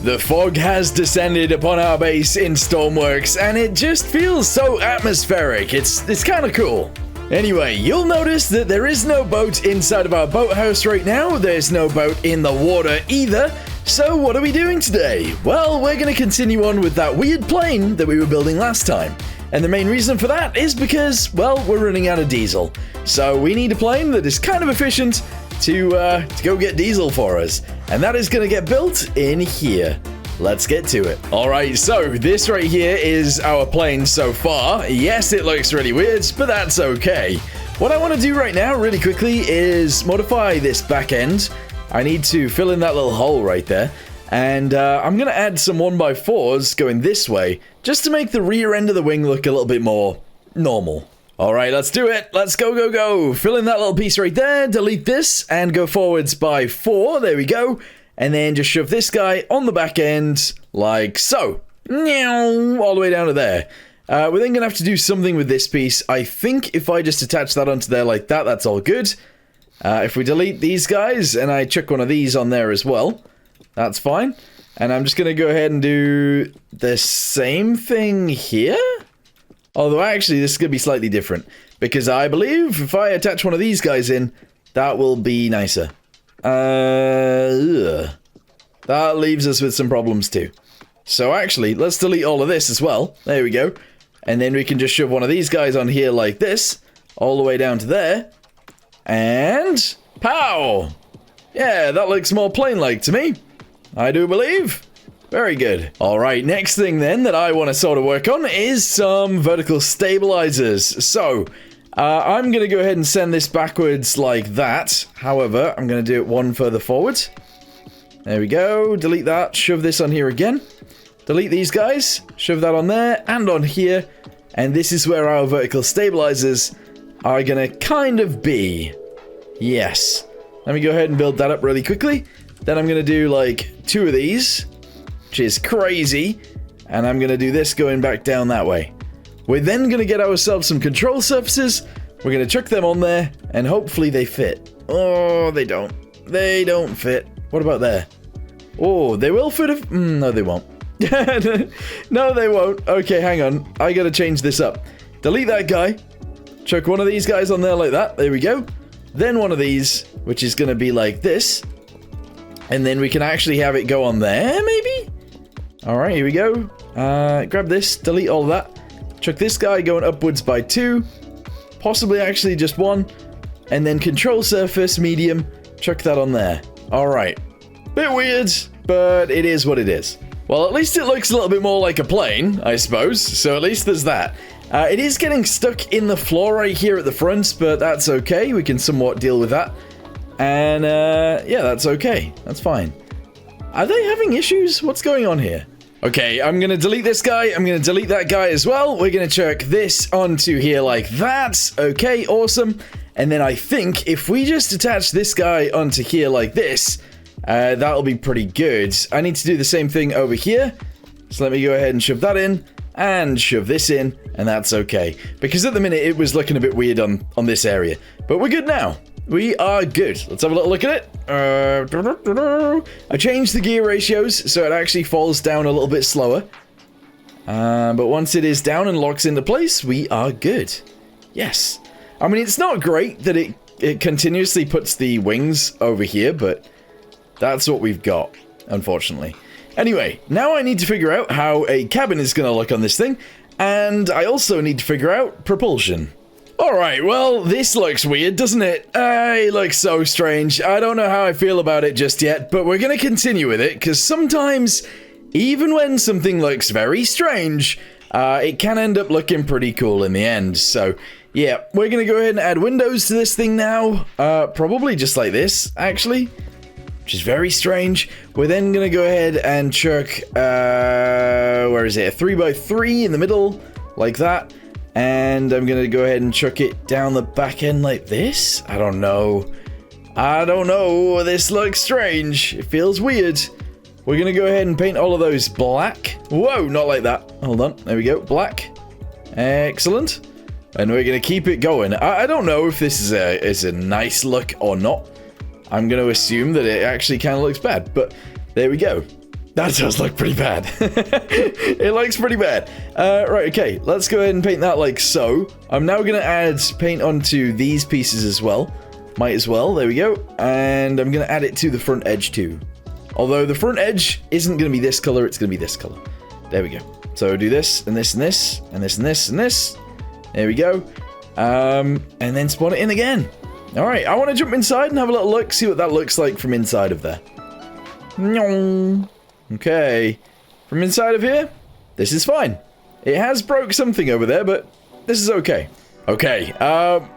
The fog has descended upon our base in Stormworks, and it just feels so atmospheric. It's kind of cool. Anyway, you'll notice that there is no boat inside of our boathouse right now. There's no boat in the water either. So what are we doing today? Well, we're going to continue on with that weird plane that we were building last time. And the main reason for that is because, well, we're running out of diesel. So we need a plane that is kind of efficient to go get diesel for us. And that is going to get built in here. Let's get to it. All right, so this right here is our plane so far. Yes, it looks really weird, but that's okay. What I want to do right now, really quickly, is modify this back end. I need to fill in that little hole right there. And I'm going to add some 1x4s going this way, just to make the rear end of the wing look a little bit more normal. All right, let's do it. Let's go, go, go. Fill in that little piece right there, delete this, and go forwards by 4. There we go. And then just shove this guy on the back end, like so. All the way down to there. We're then going to have to do something with this piece. I think if I just attach that onto there like that, that's all good. If we delete these guys, and I chuck one of these on there as well, that's fine. And I'm just going to go ahead and do the same thing here. Although, actually, this is going to be slightly different. Because I believe if I attach one of these guys in, that will be nicer. That leaves us with some problems too. So, actually, let's delete all of this as well. There we go. And then we can just shove one of these guys on here like this. All the way down to there. And... pow! Yeah, that looks more plane-like to me. I do believe. Very good. Alright, next thing then that I want to sort of work on is some vertical stabilizers. So, I'm going to go ahead and send this backwards like that. However, I'm going to do it one further forward. There we go. Delete that. Shove this on here again. Delete these guys. Shove that on there and on here. And this is where our vertical stabilizers are going to kind of be. Yes. Let me go ahead and build that up really quickly. Then I'm going to do like 2 of these, which is crazy. And I'm going to do this going back down that way. We're then going to get ourselves some control surfaces. We're going to chuck them on there, and hopefully they fit. Oh, they don't. They don't fit. What about there? Oh, they will fit if... no, they won't. No, they won't. Okay, hang on. I got to change this up. Delete that guy. Chuck one of these guys on there like that. There we go. Then one of these, which is going to be like this. And then we can actually have it go on there, maybe? Alright, here we go. Grab this, delete all of that. Chuck this guy going upwards by 2. Possibly actually just 1. And then control surface, medium. Chuck that on there. Alright. Bit weird, but it is what it is. Well, at least it looks a little bit more like a plane, I suppose. So at least there's that. It is getting stuck in the floor right here at the front, but that's okay. We can somewhat deal with that. And, yeah, that's okay. That's fine. Are they having issues? What's going on here? Okay, I'm going to delete this guy. I'm going to delete that guy as well. We're going to chuck this onto here like that. Okay, awesome. And then I think if we just attach this guy onto here like this, that'll be pretty good. I need to do the same thing over here. So let me go ahead and shove that in. And shove this in, and that's okay. Because at the minute, it was looking a bit weird on this area. But we're good now. We are good. Let's have a little look at it. I changed the gear ratios, so it actually falls down a little bit slower. But once it is down and locks into place, we are good. Yes. I mean, it's not great that it continuously puts the wings over here, but that's what we've got, unfortunately. Anyway, now I need to figure out how a cabin is going to look on this thing, and I also need to figure out propulsion. Alright, well, this looks weird, doesn't it? It looks so strange. I don't know how I feel about it just yet, but we're going to continue with it, because sometimes, even when something looks very strange, it can end up looking pretty cool in the end. So, yeah, we're going to go ahead and add windows to this thing now. Probably just like this, actually. Which is very strange. We're then going to go ahead and chuck, where is it? A 3x3 in the middle, like that. And I'm going to go ahead and chuck it down the back end like this. I don't know. I don't know. This looks strange. It feels weird. We're going to go ahead and paint all of those black. Whoa, not like that. Hold on. There we go. Black. Excellent. And we're going to keep it going. I don't know if this is a nice look or not. I'm going to assume that it actually kind of looks bad, but there we go. That does look pretty bad. It looks pretty bad. Right, okay. Let's go ahead and paint that like so. I'm now going to add paint onto these pieces as well. Might as well. There we go. And I'm going to add it to the front edge too. Although the front edge isn't going to be this color. It's going to be this color. There we go. So do this and this and this and this and this and this. There we go. And then spawn it in again. All right. I want to jump inside and have a little look. See what that looks like from inside of there. Okay, from inside of here, this is fine. It has broke something over there, but this is okay. Okay,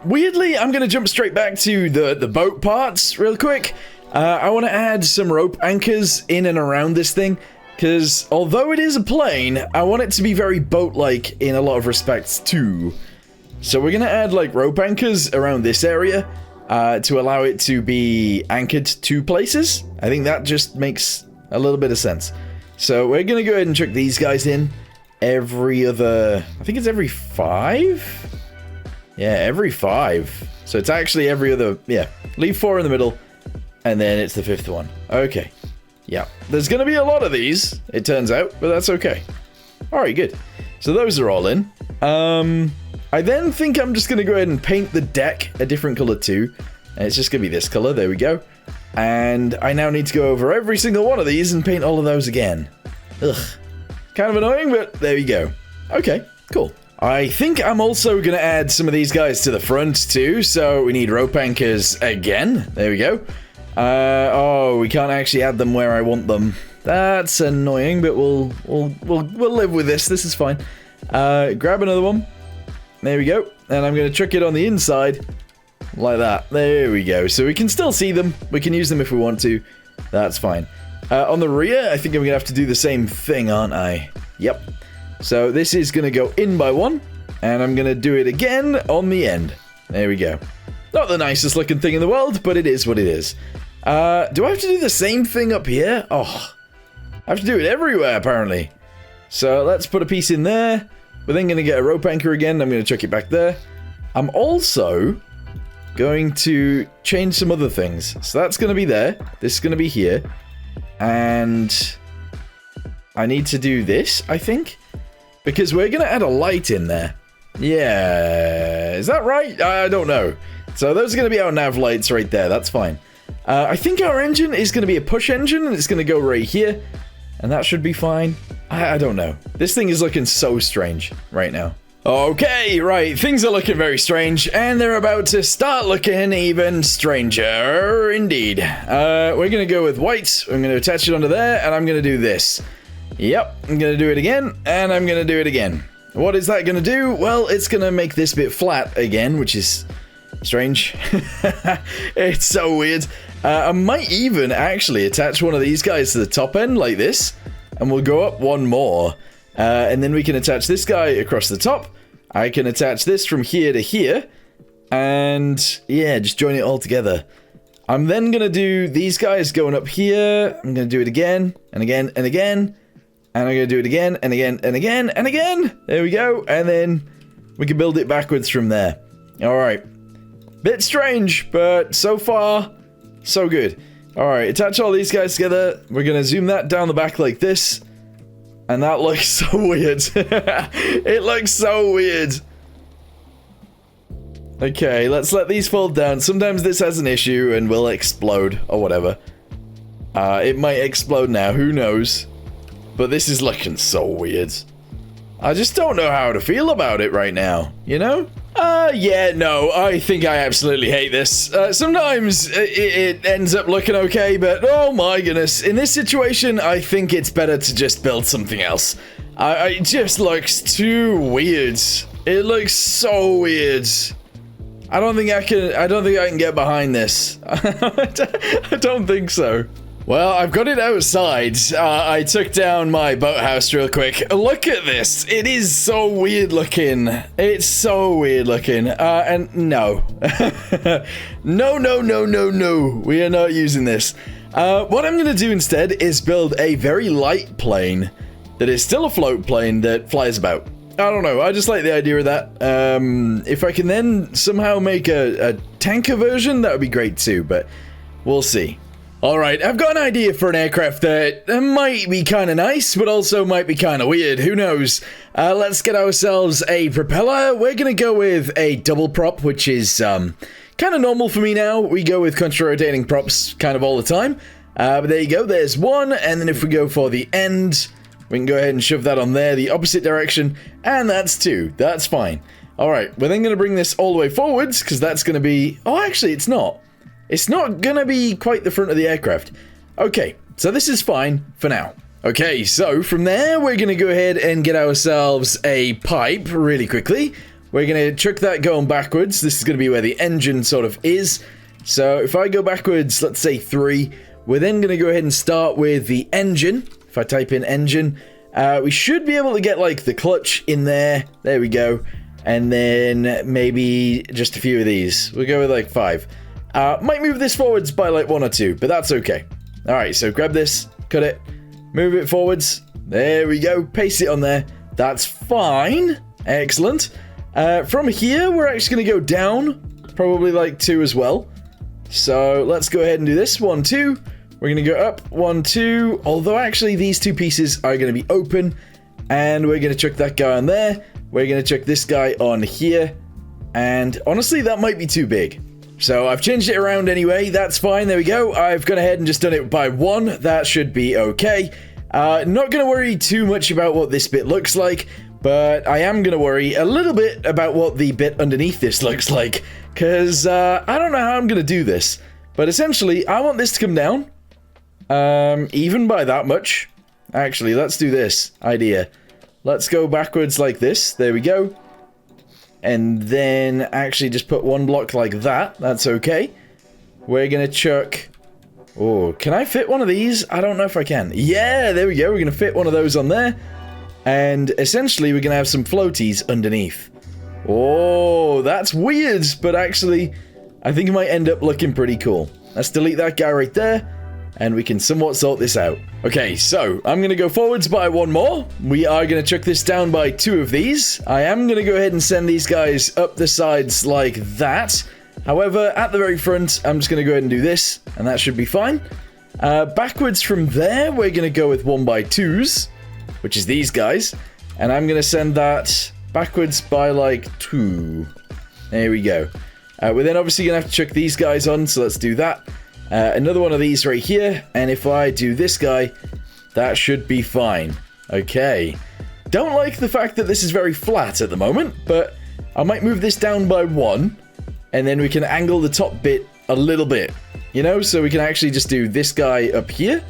weirdly, I'm going to jump straight back to the boat parts real quick. I want to add some rope anchors in and around this thing, because although it is a plane, I want it to be very boat-like in a lot of respects too. So we're going to add like rope anchors around this area to allow it to be anchored to places. I think that just makes a little bit of sense. So we're going to go ahead and chuck these guys in every other... I think it's every 5? Yeah, every 5. So it's actually every other... Yeah, leave 4 in the middle, and then it's the 5th one. Okay. Yeah, there's going to be a lot of these, it turns out, but that's okay. Alright, good. So those are all in. I then think I'm just going to go ahead and paint the deck a different color too. And it's just going to be this color. There we go. And I now need to go over every single one of these and paint all of those again. Ugh. Kind of annoying, but there we go. Okay, cool. I think I'm also going to add some of these guys to the front too. So we need rope anchors again. There we go. Oh, we can't actually add them where I want them. That's annoying, but we'll live with this. This is fine. Grab another one. There we go. And I'm going to chuck it on the inside. Like that. There we go. So we can still see them. We can use them if we want to. That's fine. On the rear, I think I'm going to have to do the same thing, aren't I? Yep. So this is going to go in by 1. And I'm going to do it again on the end. There we go. Not the nicest looking thing in the world, but it is what it is. Do I have to do the same thing up here? Oh, I have to do it everywhere, apparently. So let's put a piece in there. We're then going to get a rope anchor again. I'm going to chuck it back there. I'm also going to change some other things. So that's going to be there. This is going to be here. And I need to do this, I think. Because we're going to add a light in there. Yeah. Is that right? I don't know. So those are going to be our nav lights right there. That's fine. I think our engine is going to be a push engine. And it's going to go right here. And that should be fine. I don't know. This thing is looking so strange right now. Okay, right, things are looking very strange, and they're about to start looking even stranger indeed. We're gonna go with white, I'm gonna attach it onto there, and I'm gonna do this. Yep, I'm gonna do it again, and I'm gonna do it again. What is that gonna do? Well, it's gonna make this bit flat again, which is strange. It's so weird. I might even actually attach one of these guys to the top end like this, and we'll go up one more. And then we can attach this guy across the top. I can attach this from here to here. And yeah, just join it all together. I'm then going to do these guys going up here. I'm going to do it again and again and again. And I'm going to do it again and again and again and again. There we go. And then we can build it backwards from there. All right. Bit strange, but so far, so good. All right, attach all these guys together. We're going to zoom that down the back like this. And that looks so weird. It looks so weird. Okay, let's let these fold down. Sometimes this has an issue and will explode or whatever. It might explode now, who knows. But this is looking so weird. I just don't know how to feel about it right now, you know? Yeah, no, I think I absolutely hate this. Sometimes it ends up looking okay, but oh my goodness. In this situation, I think it's better to just build something else. It just looks too weird. It looks so weird. I don't think I can get behind this. I don't think so. Well, I've got it outside. I took down my boathouse real quick. Look at this. It is so weird looking. It's so weird looking. And no. No. We are not using this. What I'm going to do instead is build a very light plane that is still a float plane that flies about. I don't know. I just like the idea of that. If I can then somehow make a tanker version, that would be great too, but we'll see. Alright, I've got an idea for an aircraft that might be kind of nice, but also might be kind of weird. Who knows? Let's get ourselves a propeller. We're going to go with a double prop, which is kind of normal for me now. We go with contra-rotating props kind of all the time. But there you go, there's one. And then if we go for the end, we can go ahead and shove that on there, the opposite direction. And that's two. That's fine. Alright, we're then going to bring this all the way forwards, because that's going to be... Oh, actually, it's not. It's not gonna be quite the front of the aircraft. Okay, so this is fine for now. Okay, so from there, we're gonna go ahead and get ourselves a pipe really quickly. We're gonna chuck that going backwards. This is gonna be where the engine sort of is. So if I go backwards, let's say 3, we're then gonna go ahead and start with the engine. If I type in engine, we should be able to get like the clutch in there. There we go. And then maybe just a few of these. We'll go with like 5. Might move this forwards by like 1 or 2, but that's okay. Alright, so grab this, cut it, move it forwards. There we go, paste it on there. That's fine. Excellent. From here, we're actually going to go down, probably like 2 as well. So let's go ahead and do this. 1, 2. We're going to go up, 1, 2. Although actually these 2 pieces are going to be open. And we're going to chuck that guy on there. We're going to chuck this guy on here. And honestly, that might be too big. So I've changed it around anyway, that's fine, there we go. I've gone ahead and just done it by 1, that should be okay. Not going to worry too much about what this bit looks like, but I am going to worry a little bit about what the bit underneath this looks like, because I don't know how I'm going to do this. But essentially, I want this to come down, even by that much. Actually, let's do this idea. Let's go backwards like this, there we go. And then actually just put 1 block like that. That's okay. We're going to chuck... Oh, can I fit one of these? I don't know if I can. Yeah, there we go. We're going to fit one of those on there. And essentially we're going to have some floaties underneath. Oh, that's weird. But actually, I think it might end up looking pretty cool. Let's delete that guy right there. And we can somewhat sort this out. Okay, so I'm going to go forwards by 1 more. We are going to chuck this down by 2 of these. I am going to go ahead and send these guys up the sides like that. However, at the very front, I'm just going to go ahead and do this, and that should be fine. Backwards from there, we're going to go with 1 by 2s, which is these guys. And I'm going to send that backwards by like 2. There we go. We're then obviously going to have to chuck these guys on, so let's do that. Another one of these right here, and if I do this guy, that should be fine. Okay. Don't like the fact that this is very flat at the moment, but I might move this down by 1, and then we can angle the top bit a little bit, you know, so we can actually just do this guy up here,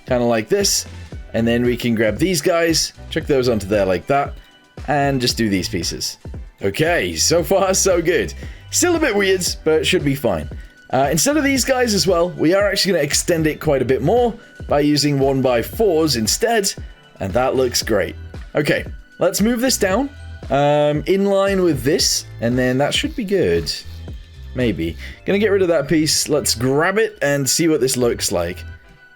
kind of like this, and then we can grab these guys, chuck those onto there like that, and just do these pieces. Okay, so far so good. Still a bit weird, but should be fine. Instead of these guys as well, we are actually going to extend it quite a bit more by using 1 by 4s instead, and that looks great. Okay, let's move this down in line with this, and then that should be good. Maybe. Gonna get rid of that piece. Let's grab it and see what this looks like.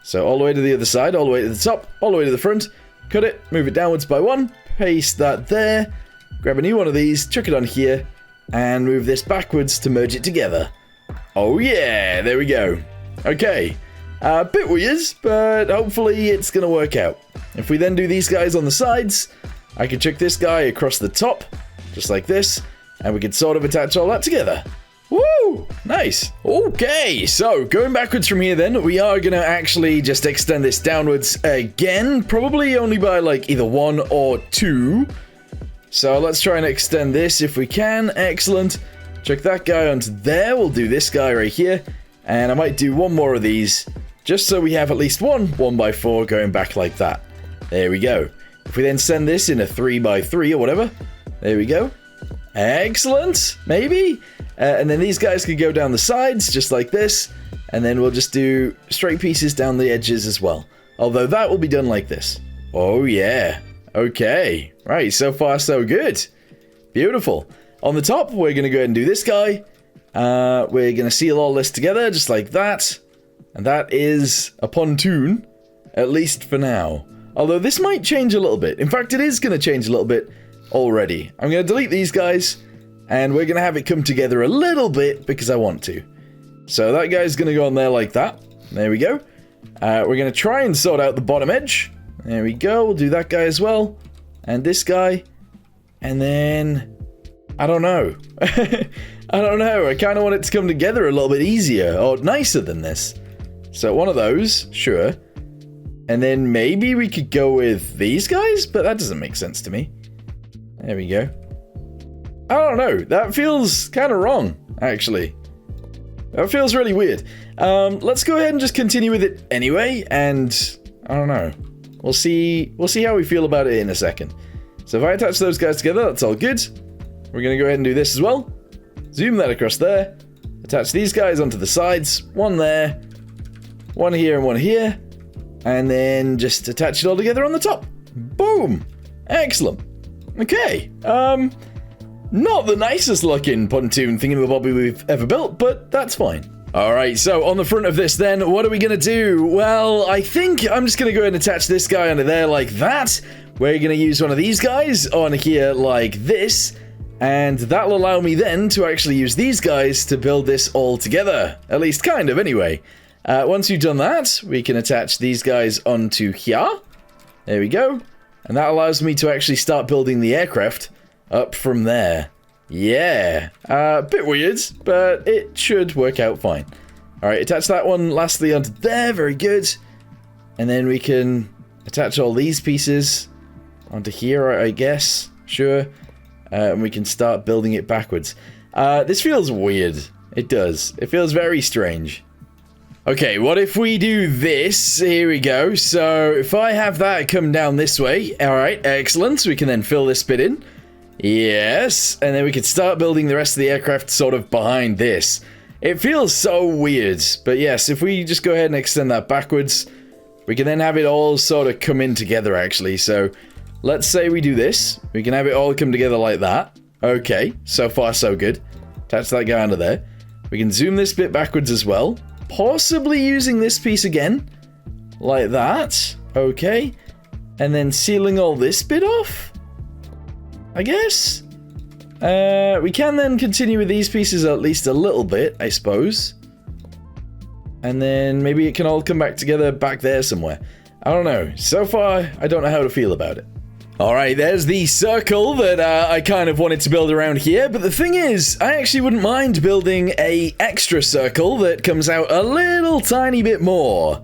So all the way to the other side, all the way to the top, all the way to the front. Cut it, move it downwards by 1, paste that there, grab a new one of these, chuck it on here, and move this backwards to merge it together. Oh yeah, there we go. Okay, a bit weird, but hopefully it's going to work out. If we then do these guys on the sides, I can chuck this guy across the top, just like this, and we can sort of attach all that together. Woo! Nice. Okay, so going backwards from here then, we are going to actually just extend this downwards again, probably only by like either 1 or 2. So let's try and extend this if we can. Excellent. Chuck that guy onto there. We'll do this guy right here. And I might do 1 more of these, just so we have at least 1 by 4 going back like that. There we go. If we then send this in a 3 by 3 or whatever. There we go. Excellent. Maybe. And then these guys could go down the sides, just like this. And then we'll just do straight pieces down the edges as well. Although that will be done like this. Oh yeah. Okay. Right, so far so good. Beautiful. On the top, we're going to go ahead and do this guy. We're going to seal all this together, just like that. And that is a pontoon, at least for now. Although this might change a little bit. In fact, it is going to change a little bit already. I'm going to delete these guys, and we're going to have it come together a little bit because I want to. So that guy's going to go on there like that. There we go. We're going to try and sort out the bottom edge. There we go. We'll do that guy as well. And this guy. And then... I don't know. I don't know. I kind of want it to come together a little bit easier or nicer than this. So one of those, sure. And then maybe we could go with these guys, but that doesn't make sense to me. There we go. I don't know. That feels kind of wrong, actually. That feels really weird. Let's go ahead and just continue with it anyway, and I don't know. We'll see how we feel about it in a second. So if I attach those guys together, that's all good. We're going to go ahead and do this as well. Zoom that across there. Attach these guys onto the sides. One there. One here and one here. And then just attach it all together on the top. Boom! Excellent. Okay. Not the nicest looking pontoon thingamabobby we've ever built, but that's fine. Alright, so on the front of this then, what are we going to do? Well, I think I'm just going to go ahead and attach this guy under there like that. We're going to use one of these guys on here like this. And that'll allow me then to actually use these guys to build this all together. At least kind of, anyway. Once you've done that, we can attach these guys onto here. There we go. And that allows me to actually start building the aircraft up from there. Yeah. A bit weird, but it should work out fine. Alright, attach that one lastly onto there. Very good. And then we can attach all these pieces onto here, I guess. Sure. And we can start building it backwards. This feels weird. It does. It feels very strange. Okay, what if we do this? Here we go. So, if I have that come down this way. Alright, excellent. We can then fill this bit in. Yes. And then we can start building the rest of the aircraft sort of behind this. It feels so weird. But yes, if we just go ahead and extend that backwards, we can then have it all sort of come in together, actually. So... let's say we do this. We can have it all come together like that. Okay, so far so good. Attach that guy under there. We can zoom this bit backwards as well. Possibly using this piece again. Like that. Okay. And then sealing all this bit off. I guess. We can then continue with these pieces at least a little bit, I suppose. And then maybe it can all come back together back there somewhere. I don't know. So far, I don't know how to feel about it. Alright, there's the circle that I kind of wanted to build around here, but the thing is, I actually wouldn't mind building a extra circle that comes out a little tiny bit more.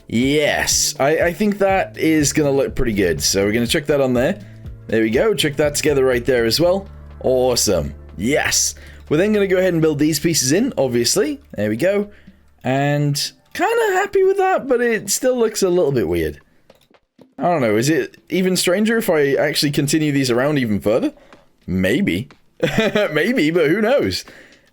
Yes, I think that is going to look pretty good, so we're going to chuck that on there. There we go, chuck that together right there as well. Awesome. Yes. We're then going to go ahead and build these pieces in, obviously. There we go. And kind of happy with that, but it still looks a little bit weird. I don't know, is it even stranger if I actually continue these around even further? Maybe. Maybe, but who knows?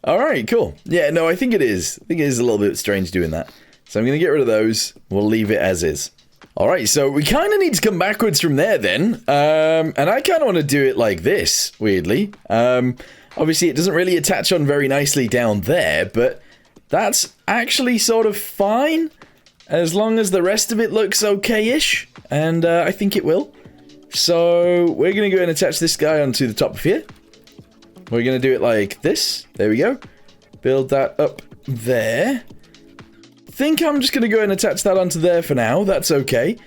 Alright, cool. Yeah, no, I think it is. I think it is a little bit strange doing that. So I'm going to get rid of those. We'll leave it as is. Alright, so we kind of need to come backwards from there then. And I kind of want to do it like this, weirdly. Obviously, it doesn't really attach on very nicely down there, but that's actually sort of fine. As long as the rest of it looks okay-ish, and I think it will. So, we're going to go and attach this guy onto the top of here. We're going to do it like this. There we go. Build that up there. I think I'm just going to go and attach that onto there for now. That's okay.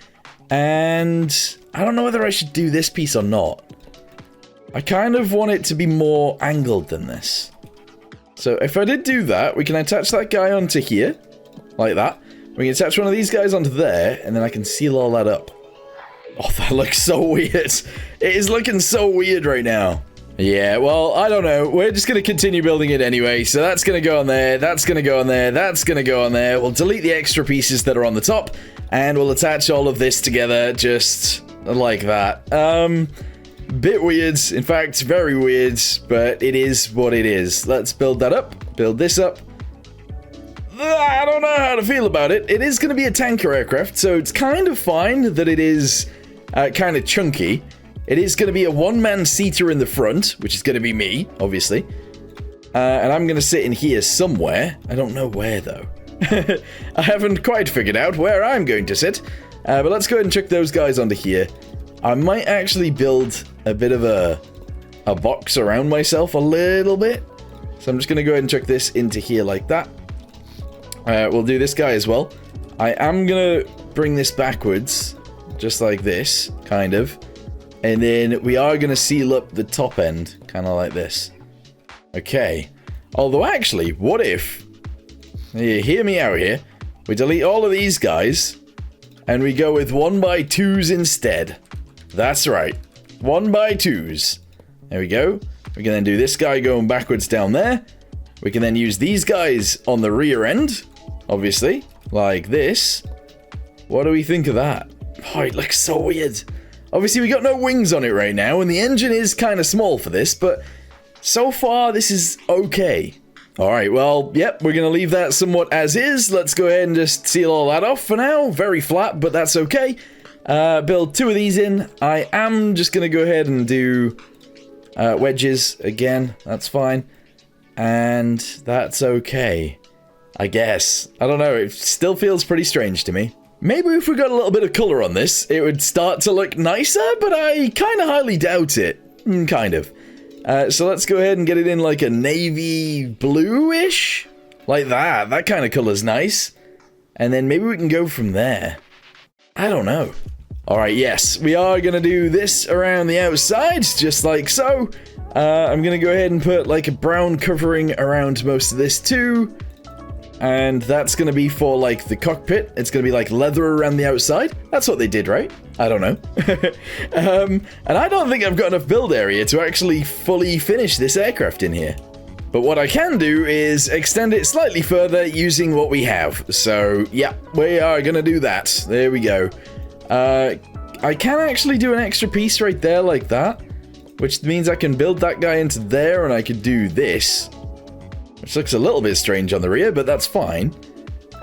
And I don't know whether I should do this piece or not. I kind of want it to be more angled than this. So, if I did do that, we can attach that guy onto here. Like that. We can attach one of these guys onto there, and then I can seal all that up. Oh, that looks so weird. It is looking so weird right now. Yeah, well, I don't know. We're just going to continue building it anyway. So that's going to go on there. That's going to go on there. That's going to go on there. We'll delete the extra pieces that are on the top, and we'll attach all of this together just like that. Bit weird. In fact, very weird, but it is what it is. Let's build that up. Build this up. I don't know how to feel about it. It is going to be a tanker aircraft, so it's kind of fine that it is kind of chunky. It is going to be a one-man seater in the front, which is going to be me, obviously. And I'm going to sit in here somewhere. I don't know where, though. I haven't quite figured out where I'm going to sit. But let's go ahead and chuck those guys onto here. I might actually build a bit of a box around myself a little bit. So I'm just going to go ahead and chuck this into here like that. We'll do this guy as well. I am gonna bring this backwards, just like this, kind of. And then we are gonna seal up the top end, kind of like this. Okay. Although actually, what if... Hear me out here. We delete all of these guys, and we go with 1x2s instead. That's right. 1x2s. There we go. We can then do this guy going backwards down there. We can then use these guys on the rear end, obviously, like this. What do we think of that? Oh, it looks so weird. Obviously, we got no wings on it right now, and the engine is kind of small for this, but so far, this is okay. All right, well, yep, we're going to leave that somewhat as is. Let's go ahead and just seal all that off for now. Very flat, but that's okay. Build 2 of these in. I am just going to go ahead and do wedges again. That's fine. And that's okay, I guess. I don't know, it still feels pretty strange to me. Maybe if we got a little bit of color on this, it would start to look nicer, but I kind of highly doubt it. Kind of. So let's go ahead and get it in like a navy blue-ish. Like that. That kind of color's nice. And then maybe we can go from there. I don't know. Alright, yes. We are going to do this around the outside, just like so. I'm going to go ahead and put like a brown covering around most of this too. And that's going to be for like the cockpit. It's going to be like leather around the outside. That's what they did, right? I don't know. And I don't think I've got enough build area to actually fully finish this aircraft in here. But what I can do is extend it slightly further using what we have. So yeah, we are going to do that. There we go. I can actually do an extra piece right there like that, which means I can build that guy into there and I could do this. Which looks a little bit strange on the rear, but that's fine.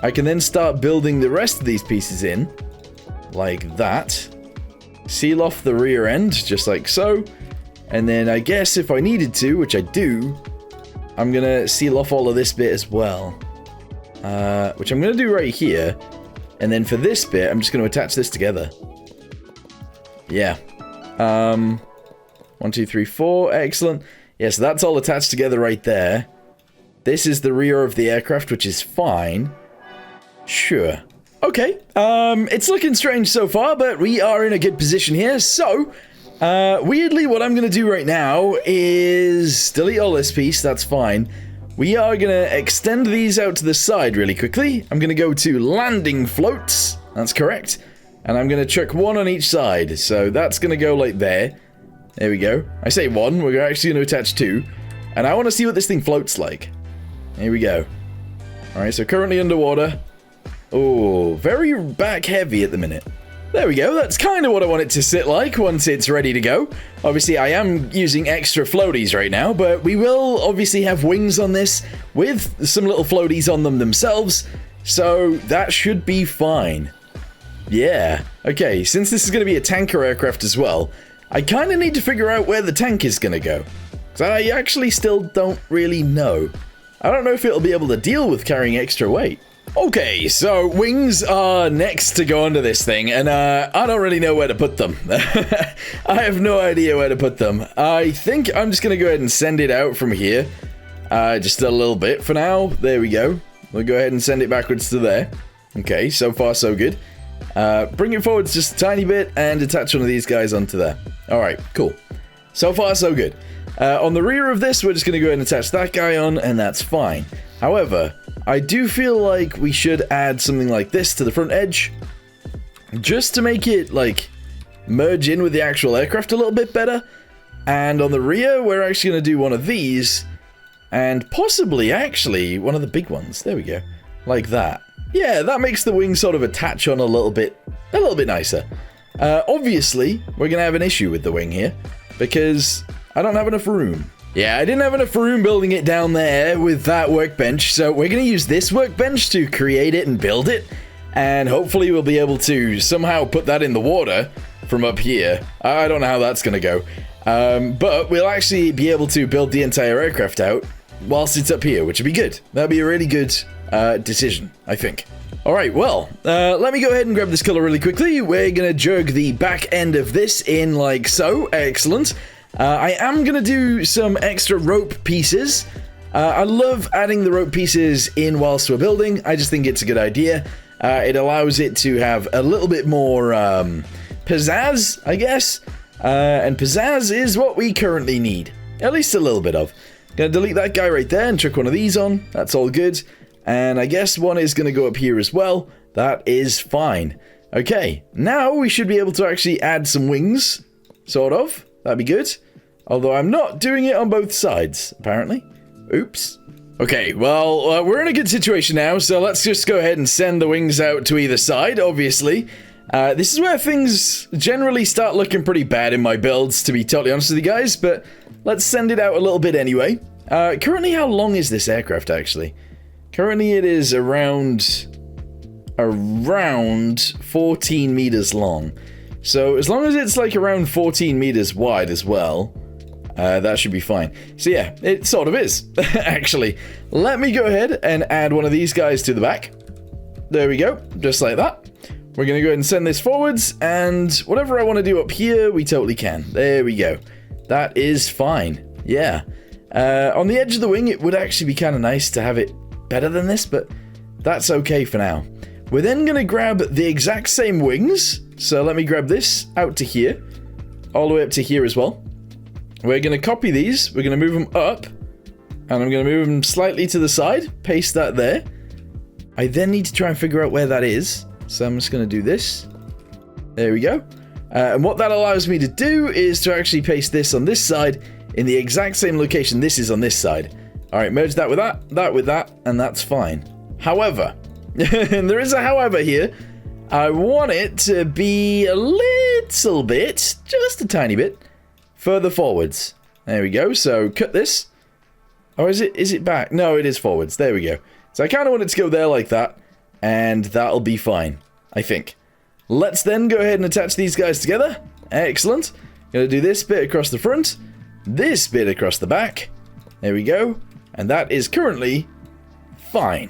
I can then start building the rest of these pieces in, like that. Seal off the rear end, just like so. And then I guess if I needed to, which I do, I'm going to seal off all of this bit as well. Which I'm going to do right here. And then for this bit, I'm just going to attach this together. Yeah. 1, 2, 3, 4. Excellent. Yeah, so that's all attached together right there. This is the rear of the aircraft, which is fine. Sure. Okay. It's looking strange so far, but we are in a good position here. So, weirdly, what I'm going to do right now is delete all this piece. That's fine. We are going to extend these out to the side really quickly. I'm going to go to landing floats. That's correct. And I'm going to chuck 1 on each side. So that's going to go like there. There we go. I say 1. We're actually going to attach 2. And I want to see what this thing floats like. Here we go. Alright, so currently underwater. Oh, very back heavy at the minute. There we go. That's kind of what I want it to sit like once it's ready to go. Obviously, I am using extra floaties right now, but we will obviously have wings on this with some little floaties on them themselves. So that should be fine. Yeah. Okay, since this is going to be a tanker aircraft as well, I kind of need to figure out where the tank is going to go. Because I actually still don't really know. I don't know if it'll be able to deal with carrying extra weight. Okay, so wings are next to go under this thing, and I don't really know where to put them. I have no idea where to put them. I think I'm just going to go ahead and send it out from here. Just a little bit for now. There we go. We'll go ahead and send it backwards to there. Okay, so far so good. Bring it forwards just a tiny bit and attach one of these guys onto there. Alright, cool. So far so good. On the rear of this, we're just going to go ahead and attach that guy on, and that's fine. However, I do feel like we should add something like this to the front edge, just to make it, like, merge in with the actual aircraft a little bit better. And on the rear, we're actually going to do one of these, and possibly, actually, one of the big ones. There we go. Like that. Yeah, that makes the wing sort of attach on a little bit nicer. Obviously, we're going to have an issue with the wing here, because I don't have enough room. Yeah, I didn't have enough room building it down there with that workbench, so we're going to use this workbench to create it and build it, and hopefully we'll be able to somehow put that in the water from up here. I don't know how that's going to go, but we'll actually be able to build the entire aircraft out whilst it's up here, which would be good. That'd be a really good decision, I think. Alright, well, let me go ahead and grab this color really quickly. We're going to jug the back end of this in like so. Excellent. I am going to do some extra rope pieces. I love adding the rope pieces in whilst we're building. I just think it's a good idea. It allows it to have a little bit more pizzazz, I guess. And pizzazz is what we currently need. At least a little bit of. Gonna delete that guy right there and chuck one of these on. That's all good. And I guess one is gonna go up here as well. That is fine. Okay, now we should be able to actually add some wings. Sort of. That'd be good. Although I'm not doing it on both sides, apparently. Oops. Okay, well, we're in a good situation now, so let's just go ahead and send the wings out to either side, obviously. This is where things generally start looking pretty bad in my builds, to be totally honest with you guys, but let's send it out a little bit anyway. Currently, how long is this aircraft, actually? Currently, it is around 14 meters long. So, as long as it's, like, around 14 meters wide as well, that should be fine. So, yeah, it sort of is, actually. Let me go ahead and add one of these guys to the back. There we go, just like that. We're going to go ahead and send this forwards, and whatever I want to do up here, we totally can. There we go. That is fine. Yeah. On the edge of the wing, it would actually be kind of nice to have it better than this, but that's okay for now. We're then going to grab the exact same wings. So let me grab this out to here, all the way up to here as well. We're going to copy these. We're going to move them up, and I'm going to move them slightly to the side. Paste that there. I then need to try and figure out where that is. So I'm just going to do this. There we go. And what that allows me to do is to actually paste this on this side in the exact same location this is on this side. All right, merge that with that, and that's fine. However, and there is a however here, I want it to be a little bit, just a tiny bit, further forwards. There we go. So cut this. Or is it back? No, it is forwards. There we go. So I kind of want it to go there like that, and that'll be fine, I think. Let's then go ahead and attach these guys together. Excellent. Gonna do this bit across the front, this bit across the back. There we go. And that is currently fine,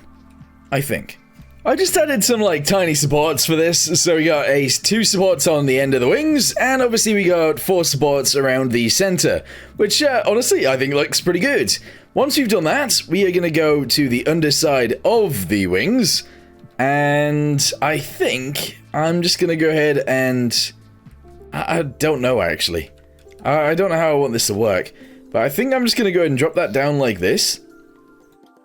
I think. I just added some like tiny supports for this. So we got 2 supports on the end of the wings, and obviously we got 4 supports around the center, which honestly I think looks pretty good. Once we've done that, we are going to go to the underside of the wings, and I think I'm just going to go ahead and I don't know actually. I don't know how I want this to work, but I think I'm just going to go ahead and drop that down like this.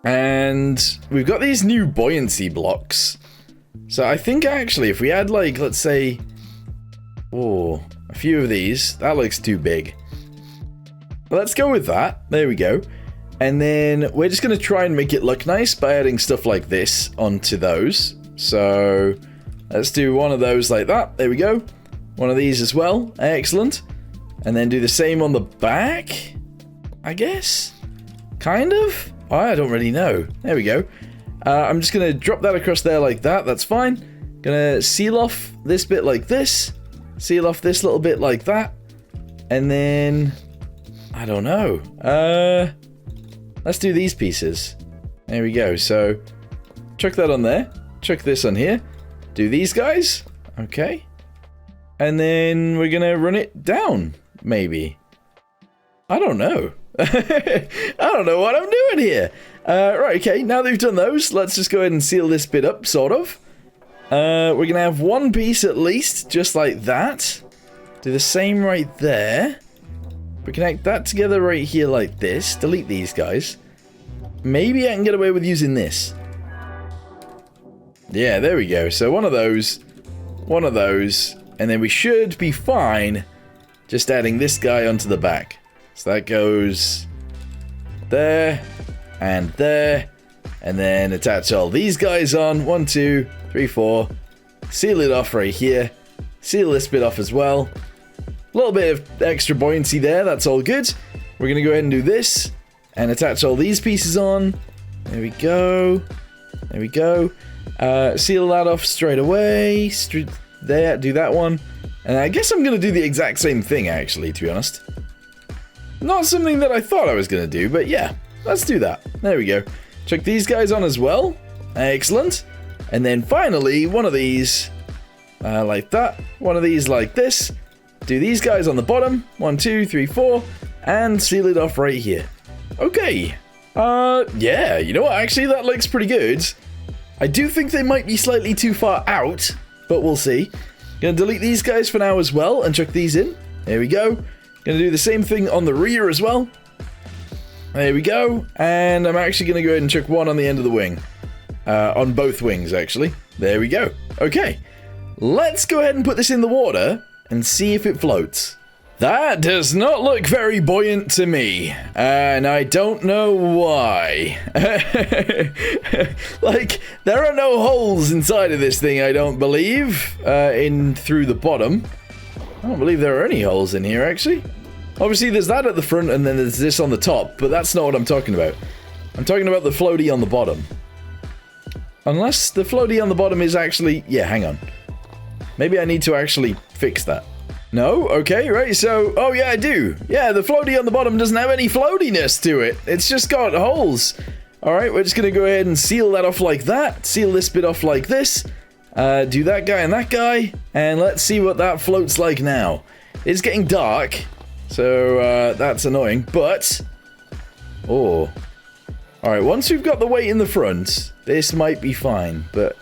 And we've got these new buoyancy blocks. So I think actually if we add like, let's say, a few of these, that looks too big. Let's go with that. There we go. And then we're just going to try and make it look nice by adding stuff like this onto those. So let's do one of those like that. There we go. One of these as well. Excellent. And then do the same on the back, I guess. Kind of. I don't really know. There we go. I'm just going to drop that across there like that. That's fine. Gonna seal off this bit like this. Seal off this little bit like that. And then, I don't know. Let's do these pieces. There we go. So, chuck that on there. Chuck this on here. Do these guys. Okay. And then we're going to run it down, maybe. I don't know. I don't know what I'm doing here. Right, okay, now that we've done those, let's just go ahead and seal this bit up, sort of. We're going to have one piece at least, just like that. Do the same right there. We connect that together right here like this. Delete these guys. Maybe I can get away with using this. Yeah, there we go. So one of those, and then we should be fine just adding this guy onto the back. So that goes there, and then attach all these guys on. 1, 2, 3, 4. Seal it off right here. Seal this bit off as well. A little bit of extra buoyancy there, that's all good. We're going to go ahead and do this, and attach all these pieces on. There we go. There we go. Seal that off straight away. There, do that one. And I guess I'm going to do the exact same thing, actually, to be honest. Not something that I thought I was going to do, but yeah, let's do that. There we go. Check these guys on as well. Excellent. And then finally, one of these like that. One of these like this. Do these guys on the bottom. 1, 2, 3, 4. And seal it off right here. Okay. Yeah, you know what? Actually, that looks pretty good. I do think they might be slightly too far out, but we'll see. Gonna delete these guys for now as well and chuck these in. There we go. Gonna do the same thing on the rear as well. There we go. And I'm actually gonna go ahead and chuck one on the end of the wing. On both wings, actually. There we go. Okay. Let's go ahead and put this in the water and see if it floats. That does not look very buoyant to me, and I don't know why. Like, there are no holes inside of this thing, I don't believe, in through the bottom. I don't believe there are any holes in here, actually. Obviously, there's that at the front, and then there's this on the top, but that's not what I'm talking about. I'm talking about the floaty on the bottom. Unless the floaty on the bottom is actually... Yeah, hang on. Maybe I need to actually fix that. No? Okay, right, so... Oh, yeah, I do. Yeah, the floaty on the bottom doesn't have any floatiness to it. It's just got holes. Alright, we're just gonna go ahead and seal that off like that. Seal this bit off like this. Do that guy and that guy. And let's see what that floats like now. It's getting dark, so that's annoying, but... Oh. Alright, once we've got the weight in the front, this might be fine, but...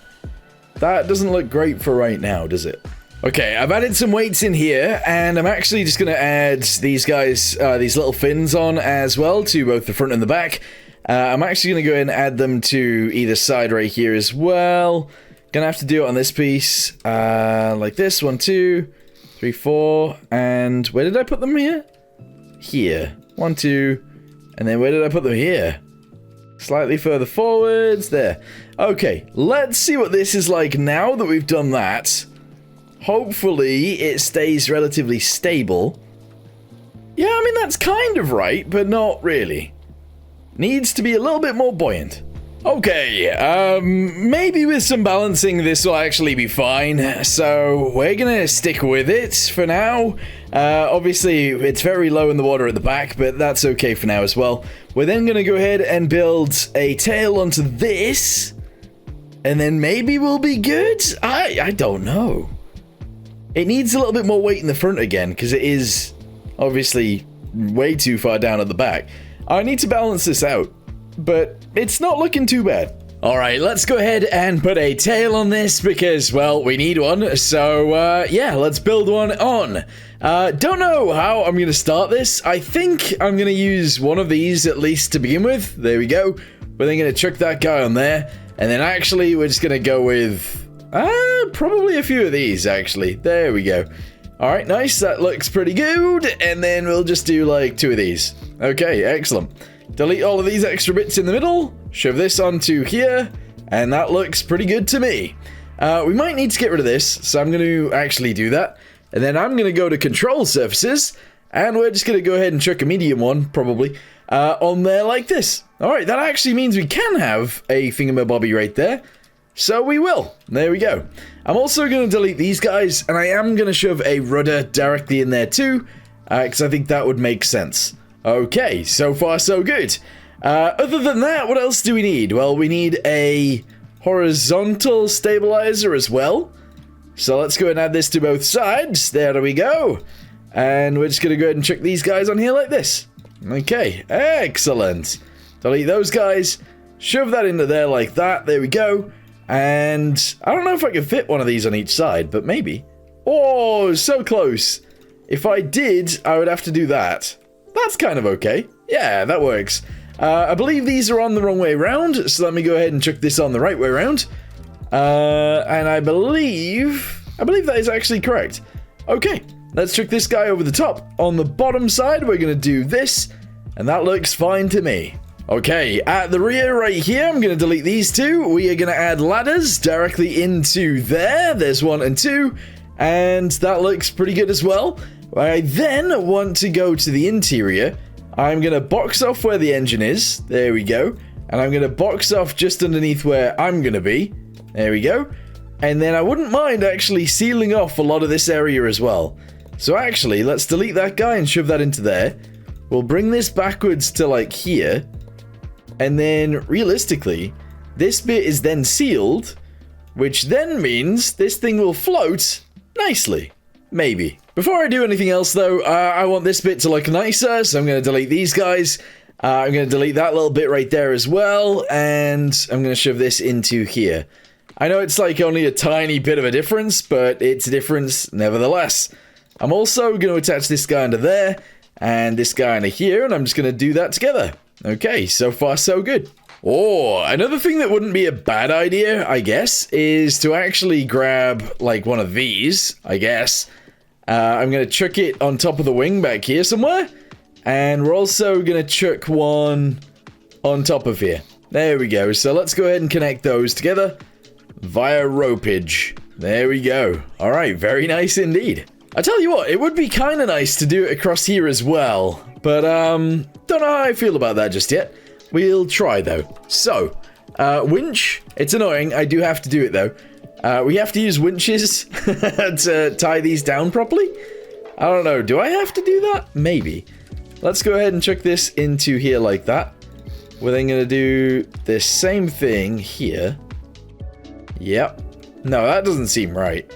That doesn't look great for right now, does it? Okay, I've added some weights in here, and I'm actually just going to add these guys, these little fins on as well, to both the front and the back. I'm actually going to go ahead and add them to either side right here as well. Gonna have to do it on this piece, like this, 1, 2, 3, 4, and where did I put them here? Here, 1, 2, and then where did I put them here? Slightly further forwards, there. Okay, let's see what this is like now that we've done that. Hopefully, it stays relatively stable. Yeah, I mean, that's kind of right, but not really. Needs to be a little bit more buoyant. Okay, maybe with some balancing, this will actually be fine. So, we're gonna stick with it for now. Obviously, it's very low in the water at the back, but that's okay for now as well. We're then gonna go ahead and build a tail onto this. And then maybe we'll be good? I don't know. It needs a little bit more weight in the front again, because it is obviously way too far down at the back. I need to balance this out, but it's not looking too bad. Alright, let's go ahead and put a tail on this, because, well, we need one. So, yeah, let's build one on. Don't know how I'm going to start this. I think I'm going to use one of these at least to begin with. There we go. We're then going to chuck that guy on there. And then actually, we're just going to go with... probably a few of these, actually. There we go. Alright, nice. That looks pretty good. And then we'll just do, like, 2 of these. Okay, excellent. Delete all of these extra bits in the middle. Shove this onto here. And that looks pretty good to me. We might need to get rid of this. So I'm going to actually do that. And then I'm going to go to control surfaces. And we're just going to go ahead and chuck a medium one, probably, on there like this. Alright, that actually means we can have a thingamabobby right there. So we will. There we go. I'm also going to delete these guys, and I am going to shove a rudder directly in there too, because I think that would make sense. Okay, so far so good. Other than that, what else do we need? Well, we need a horizontal stabilizer as well. So let's go and add this to both sides. There we go. And we're just going to go ahead and chuck these guys on here like this. Okay, excellent. Delete those guys. Shove that into there like that. There we go. And I don't know if I can fit one of these on each side, but maybe. Oh, so close. If I did, I would have to do that. That's kind of okay. Yeah, that works. I believe these are on the wrong way around, so let me go ahead and chuck this on the right way around. And I believe that is actually correct. Okay, let's chuck this guy over the top. On the bottom side, we're going to do this, and that looks fine to me. Okay, at the rear right here, I'm going to delete these two. We are going to add ladders directly into there. There's 1 and 2, and that looks pretty good as well. I then want to go to the interior. I'm going to box off where the engine is. There we go. And I'm going to box off just underneath where I'm going to be. There we go. And then I wouldn't mind actually sealing off a lot of this area as well. So actually, let's delete that guy and shove that into there. We'll bring this backwards to like here. And then, realistically, this bit is then sealed, which then means this thing will float nicely. Maybe. Before I do anything else, though, I want this bit to look nicer, so I'm going to delete these guys. I'm going to delete that little bit right there as well, and I'm going to shove this into here. I know it's like only a tiny bit of a difference, but it's a difference nevertheless. I'm also going to attach this guy under there, and this guy under here, and I'm just going to do that together. Okay, so far so good. Oh, another thing that wouldn't be a bad idea, I guess, is to actually grab, like, one of these, I guess. I'm going to chuck it on top of the wing back here somewhere. And we're also going to chuck one on top of here. There we go. So let's go ahead and connect those together via ropage. There we go. All right, very nice indeed. I tell you what, it would be kind of nice to do it across here as well. But, don't know how I feel about that just yet. We'll try, though. So, winch. It's annoying. I do have to do it, though. We have to use winches to tie these down properly. I don't know. Do I have to do that? Maybe. Let's go ahead and chuck this into here like that. We're then going to do the same thing here. Yep. No, that doesn't seem right.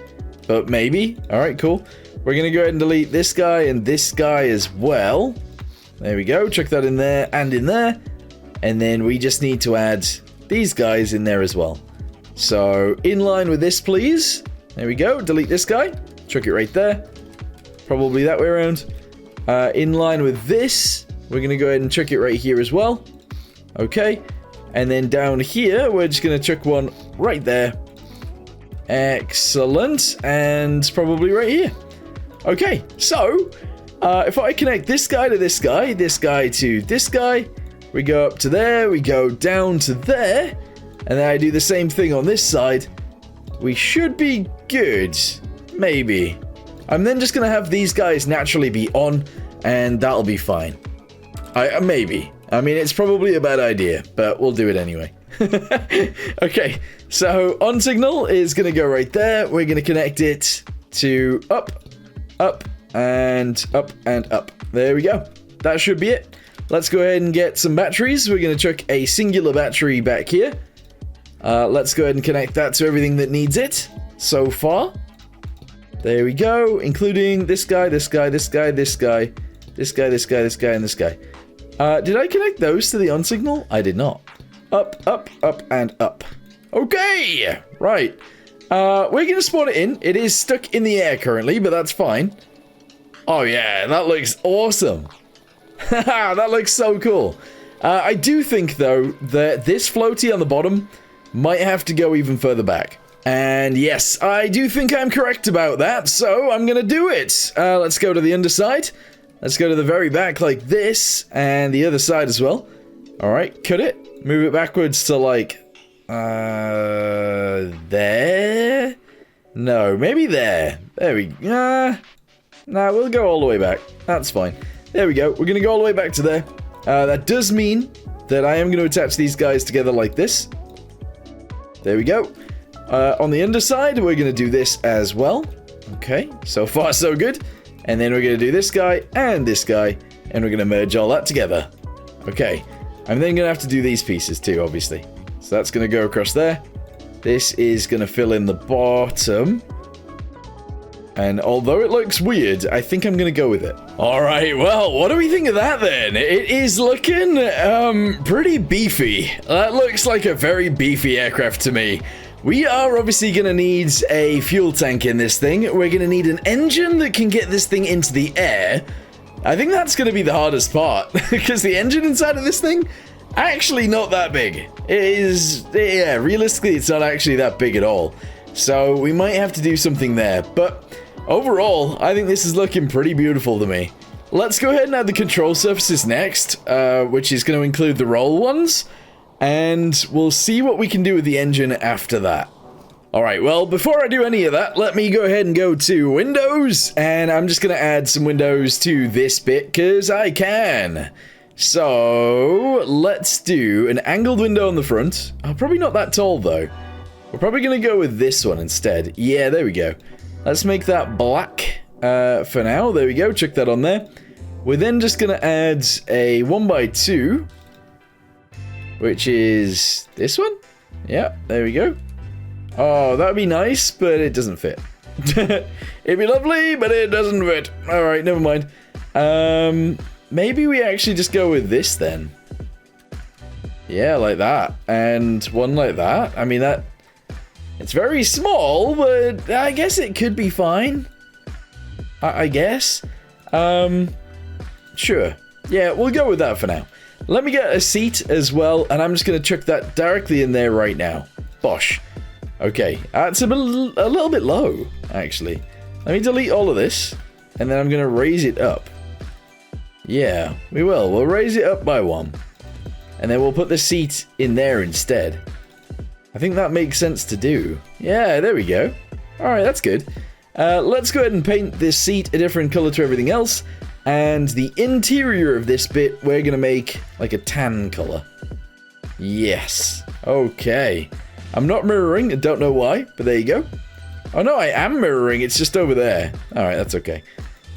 But maybe. Alright, cool. We're going to go ahead and delete this guy and this guy as well. There we go. Chuck that in there and in there. And then we just need to add these guys in there as well. So, in line with this, please. There we go. Delete this guy. Chuck it right there. Probably that way around. In line with this, we're going to go ahead and chuck it right here as well. Okay. And then down here, we're just going to chuck one right there. Excellent. And probably right here. Okay. So, if I connect this guy to this guy to this guy, we go up to there, we go down to there, and then I do the same thing on this side. We should be good. Maybe. I'm then just going to have these guys naturally be on, and that'll be fine. Maybe. I mean, it's probably a bad idea, but we'll do it anyway. Okay, so on signal is going to go right there. We're going to connect it to up, up, and up, and up. There we go. That should be it. Let's go ahead and get some batteries. We're going to chuck a singular battery back here. Let's go ahead and connect that to everything that needs it so far. There we go, including this guy, this guy, this guy, this guy, this guy, this guy, this guy, and this guy. Did I connect those to the on signal? I did not. Up, up, up, and up. Okay, right. We're going to spawn it in. It is stuck in the air currently, but that's fine. Oh yeah, that looks awesome. That looks so cool. I do think, though, that this floaty on the bottom might have to go even further back. And yes, I do think I'm correct about that, so I'm going to do it. Let's go to the underside. Let's go to the very back like this, and the other side as well. Alright, cut it. Move it backwards to, like, there? No, maybe there. There we go. Nah, we'll go all the way back. That's fine. There we go. We're going to go all the way back to there. That does mean that I am going to attach these guys together like this. There we go. On the underside, we're going to do this as well. Okay, so far so good. And then we're going to do this guy, and we're going to merge all that together. Okay, I'm then going to have to do these pieces too, obviously. So that's going to go across there. This is going to fill in the bottom. And although it looks weird, I think I'm going to go with it. Alright, well, what do we think of that then? It is looking, pretty beefy. That looks like a very beefy aircraft to me. We are obviously going to need a fuel tank in this thing. We're going to need an engine that can get this thing into the air. I think that's going to be the hardest part, because the engine inside of this thing, actually not that big. It is, yeah, realistically, it's not actually that big at all. So we might have to do something there, but overall, I think this is looking pretty beautiful to me. Let's go ahead and add the control surfaces next, which is going to include the roll ones, and we'll see what we can do with the engine after that. Alright, well, before I do any of that, let me go ahead and go to Windows, and I'm just going to add some windows to this bit, because I can. So, let's do an angled window on the front. Oh, probably not that tall, though. We're probably going to go with this one instead. Yeah, there we go. Let's make that black for now. There we go. Chuck that on there. We're then just going to add a 1x2, which is this one. Yeah, there we go. Oh, that would be nice, but it doesn't fit. It'd be lovely, but it doesn't fit. All right, never mind. maybe we actually just go with this then. Yeah, like that. And one like that. I mean, that... It's very small, but I guess it could be fine. I guess. Sure. Yeah, we'll go with that for now. Let me get a seat as well, and I'm just going to chuck that directly in there right now. Bosh. Okay, it's a little bit low, actually. Let me delete all of this, and then I'm going to raise it up. Yeah, we will. We'll raise it up by 1. And then we'll put the seat in there instead. I think that makes sense to do. Yeah, there we go. Alright, that's good. Let's go ahead and paint this seat a different color to everything else. And the interior of this bit, we're going to make like a tan color. Yes. Okay. I'm not mirroring. I don't know why, but there you go. Oh no, I am mirroring. It's just over there. Alright, that's okay.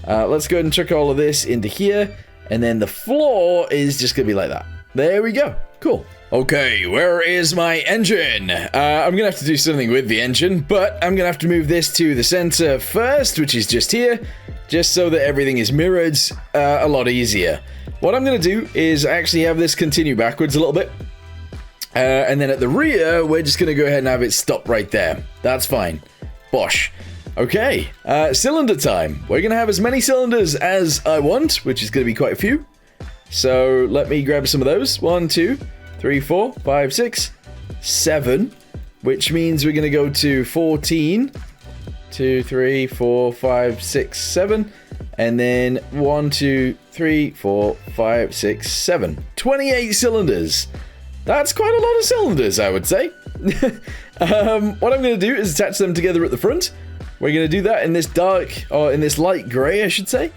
Let's go ahead and chuck all of this into here. And then the floor is just going to be like that. There we go. Cool. Okay, where is my engine? I'm going to have to do something with the engine, but I'm going to have to move this to the center first, which is just here, just so that everything is mirrored a lot easier. What I'm going to do is actually have this continue backwards a little bit, and then at the rear, we're just going to go ahead and have it stop right there. That's fine. Bosh. Okay, cylinder time. We're going to have as many cylinders as I want, which is going to be quite a few. So let me grab some of those. 1, 2, 3, 4, 5, 6, 7, which means we're going to go to 14, 2, 3, 4, 5, 6, 7, and then 1, 2, 3, 4, 5, 6, 7. 28 cylinders. That's quite a lot of cylinders, I would say. What I'm going to do is attach them together at the front. We're going to do that in this dark, or in this light grey, I should say.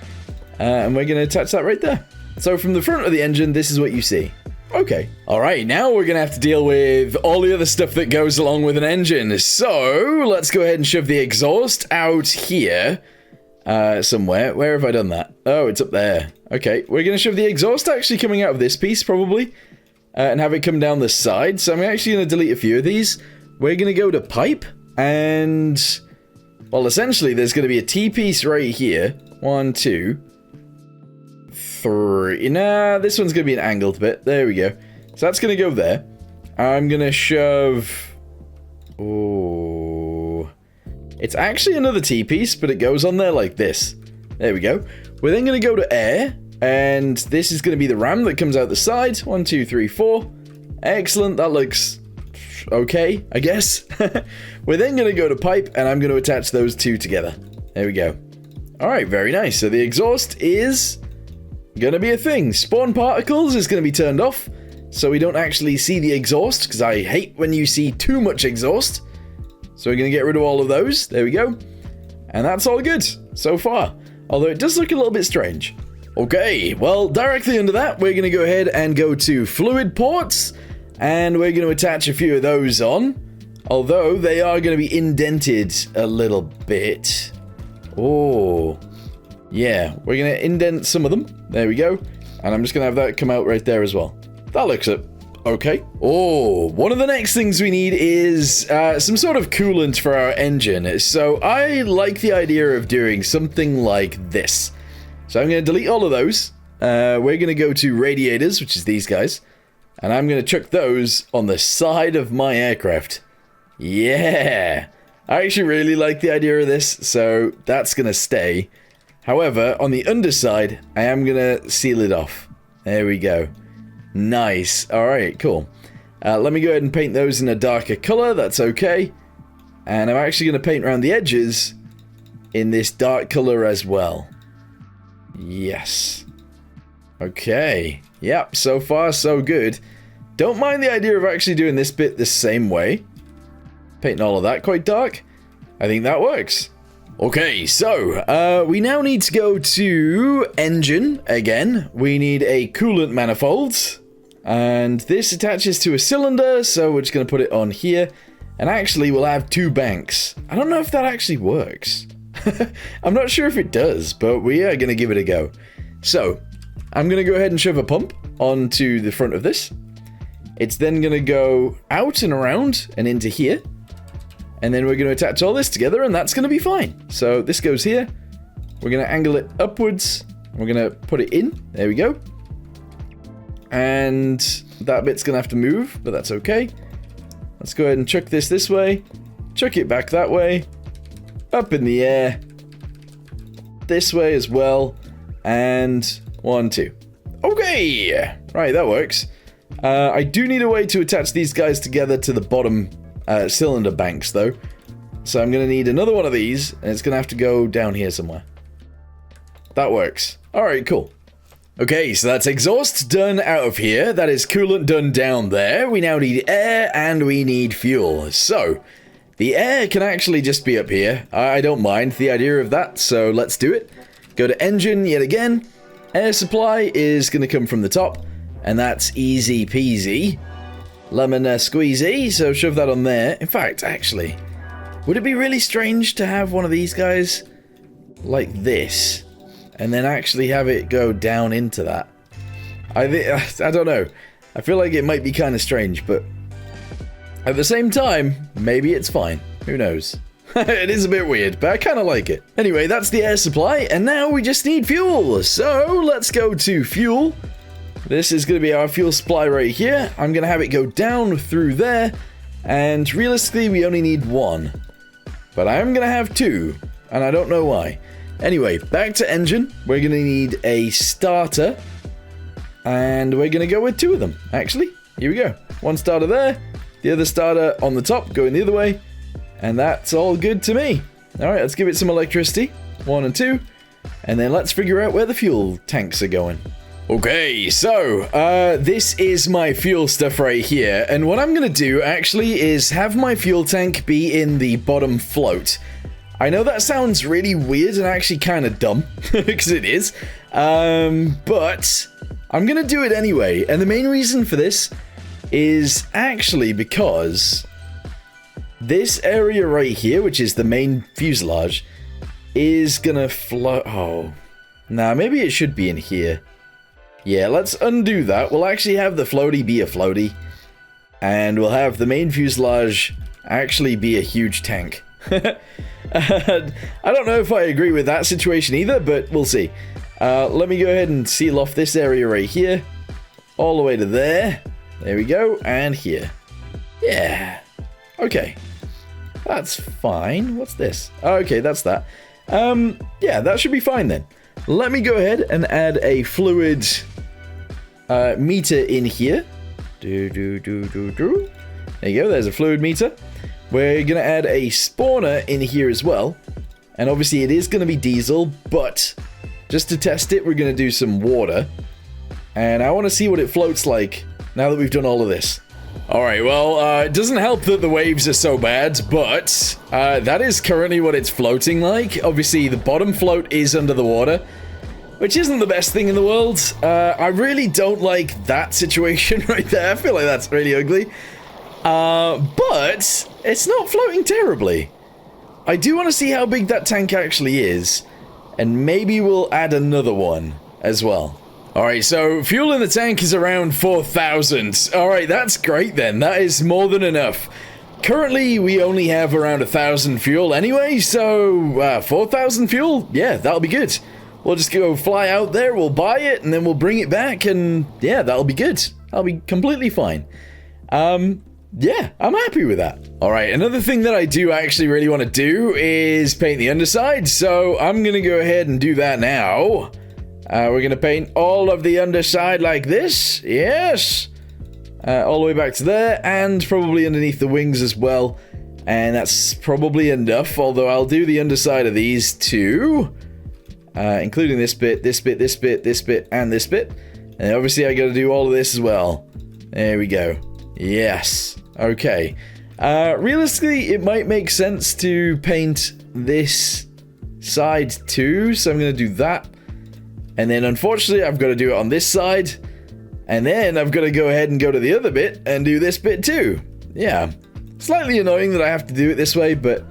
And we're going to attach that right there. So from the front of the engine, this is what you see. Okay. Alright, now we're going to have to deal with all the other stuff that goes along with an engine. So, let's go ahead and shove the exhaust out here. Somewhere. Where have I done that? Oh, it's up there. Okay, we're going to shove the exhaust actually coming out of this piece, probably. And have it come down the side. So I'm actually going to delete a few of these. We're going to go to pipe. And, well, essentially, there's going to be a T-piece right here. 1, 2... 3. Nah, this one's going to be an angled bit. There we go. So that's going to go there. I'm going to shove... Oh, it's actually another T-piece, but it goes on there like this. There we go. We're then going to go to air, and this is going to be the ram that comes out the side. 1, 2, 3, 4. Excellent. That looks okay, I guess. We're then going to go to pipe, and I'm going to attach those two together. There we go. All right, very nice. So the exhaust is... gonna be a thing. Spawn particles is gonna be turned off, so we don't actually see the exhaust, because I hate when you see too much exhaust. So we're gonna get rid of all of those. There we go. And that's all good so far. Although it does look a little bit strange. Okay, well, directly under that, we're gonna go ahead and go to fluid ports, and we're gonna attach a few of those on. Although they are gonna be indented a little bit. Oh. Yeah, we're going to indent some of them. There we go. And I'm just going to have that come out right there as well. That looks okay. Oh, one of the next things we need is some sort of coolant for our engine. So I like the idea of doing something like this. So I'm going to delete all of those. We're going to go to radiators, which is these guys. And I'm going to chuck those on the side of my aircraft. Yeah. I actually really like the idea of this. So that's going to stay. However, on the underside, I am going to seal it off. There we go. Nice. Alright, cool. Let me go ahead and paint those in a darker color. That's okay. And I'm actually going to paint around the edges in this dark color as well. Yes. Okay. Yep, so far so good. Don't mind the idea of actually doing this bit the same way. Painting all of that quite dark. I think that works. Okay, so, we now need to go to engine again. We need a coolant manifold. And this attaches to a cylinder, so we're just going to put it on here. And actually, we'll have 2 banks. I don't know if that actually works. I'm not sure if it does, but we are going to give it a go. So, I'm going to go ahead and shove a pump onto the front of this. It's then going to go out and around and into here. And then we're going to attach all this together, and that's going to be fine. So this goes here. We're going to angle it upwards. We're going to put it in. There we go. And that bit's going to have to move, but that's okay. Let's go ahead and chuck this way. Chuck it back that way. Up in the air. This way as well. And 1, 2. Okay! Right, that works. I do need a way to attach these guys together to the bottom cylinder banks, though. So I'm going to need another one of these, and it's going to have to go down here somewhere. That works. Alright, cool. Okay, so that's exhaust done out of here. That is coolant done down there. We now need air, and we need fuel. So, the air can actually just be up here. I don't mind the idea of that, so let's do it. Go to engine yet again. Air supply is going to come from the top, and that's easy peasy. Lemon squeezy, so shove that on there. In fact, actually, would it be really strange to have one of these guys like this, and then actually have it go down into that? I don't know. I feel like it might be kind of strange, but at the same time, maybe it's fine. Who knows? It is a bit weird, but I kind of like it. Anyway, that's the air supply, and now we just need fuel. So let's go to fuel. This is going to be our fuel supply right here. I'm going to have it go down through there, and realistically, we only need 1. But I'm going to have 2, and I don't know why. Anyway, back to engine. We're going to need a starter, and we're going to go with 2 of them, actually. Here we go. 1 starter there, the other starter on the top, going the other way. And that's all good to me. Alright, let's give it some electricity. 1 and 2. And then let's figure out where the fuel tanks are going. Okay, so, this is my fuel stuff right here. And what I'm going to do, actually, is have my fuel tank be in the bottom float. I know that sounds really weird and actually kind of dumb, because it is. But I'm going to do it anyway. And the main reason for this is actually because this area right here, which is the main fuselage, is gonna float. Oh, nah, maybe it should be in here. Yeah, let's undo that. We'll actually have the floaty be a floaty, and we'll have the main fuselage actually be a huge tank. I don't know if I agree with that situation either, but we'll see. Let me go ahead and seal off this area right here, all the way to there. There we go, and here. Yeah. Okay. That's fine. What's this? Okay, that's that. Yeah, that should be fine then. Let me go ahead and add a fluid meter in here. There you go, there's a fluid meter. We're going to add a spawner in here as well. And obviously it is going to be diesel, but just to test it, we're going to do some water. And I want to see what it floats like now that we've done all of this. Alright, well, it doesn't help that the waves are so bad, but that is currently what it's floating like. Obviously, the bottom float is under the water, which isn't the best thing in the world. I really don't like that situation right there. I feel like that's really ugly. But it's not floating terribly. I do want to see how big that tank actually is, and maybe we'll add another one as well. Alright, so fuel in the tank is around 4,000. Alright, that's great then. That is more than enough. Currently, we only have around 1,000 fuel anyway, so 4,000 fuel? Yeah, that'll be good. We'll just go fly out there, we'll buy it, and then we'll bring it back, and yeah, that'll be good. That'll be completely fine. Yeah, I'm happy with that. Alright, another thing that I do actually really want to do is paint the underside, so I'm going to go ahead and do that now. We're going to paint all of the underside like this. Yes. All the way back to there, and probably underneath the wings as well. And that's probably enough, although I'll do the underside of these too. Including this bit, this bit, this bit, this bit, and this bit. And obviously I got to do all of this as well. There we go. Yes. Okay. Realistically, it might make sense to paint this side too, so I'm going to do that. And then, unfortunately, I've got to do it on this side. And then I've got to go ahead and go to the other bit and do this bit too. Yeah. Slightly annoying that I have to do it this way, but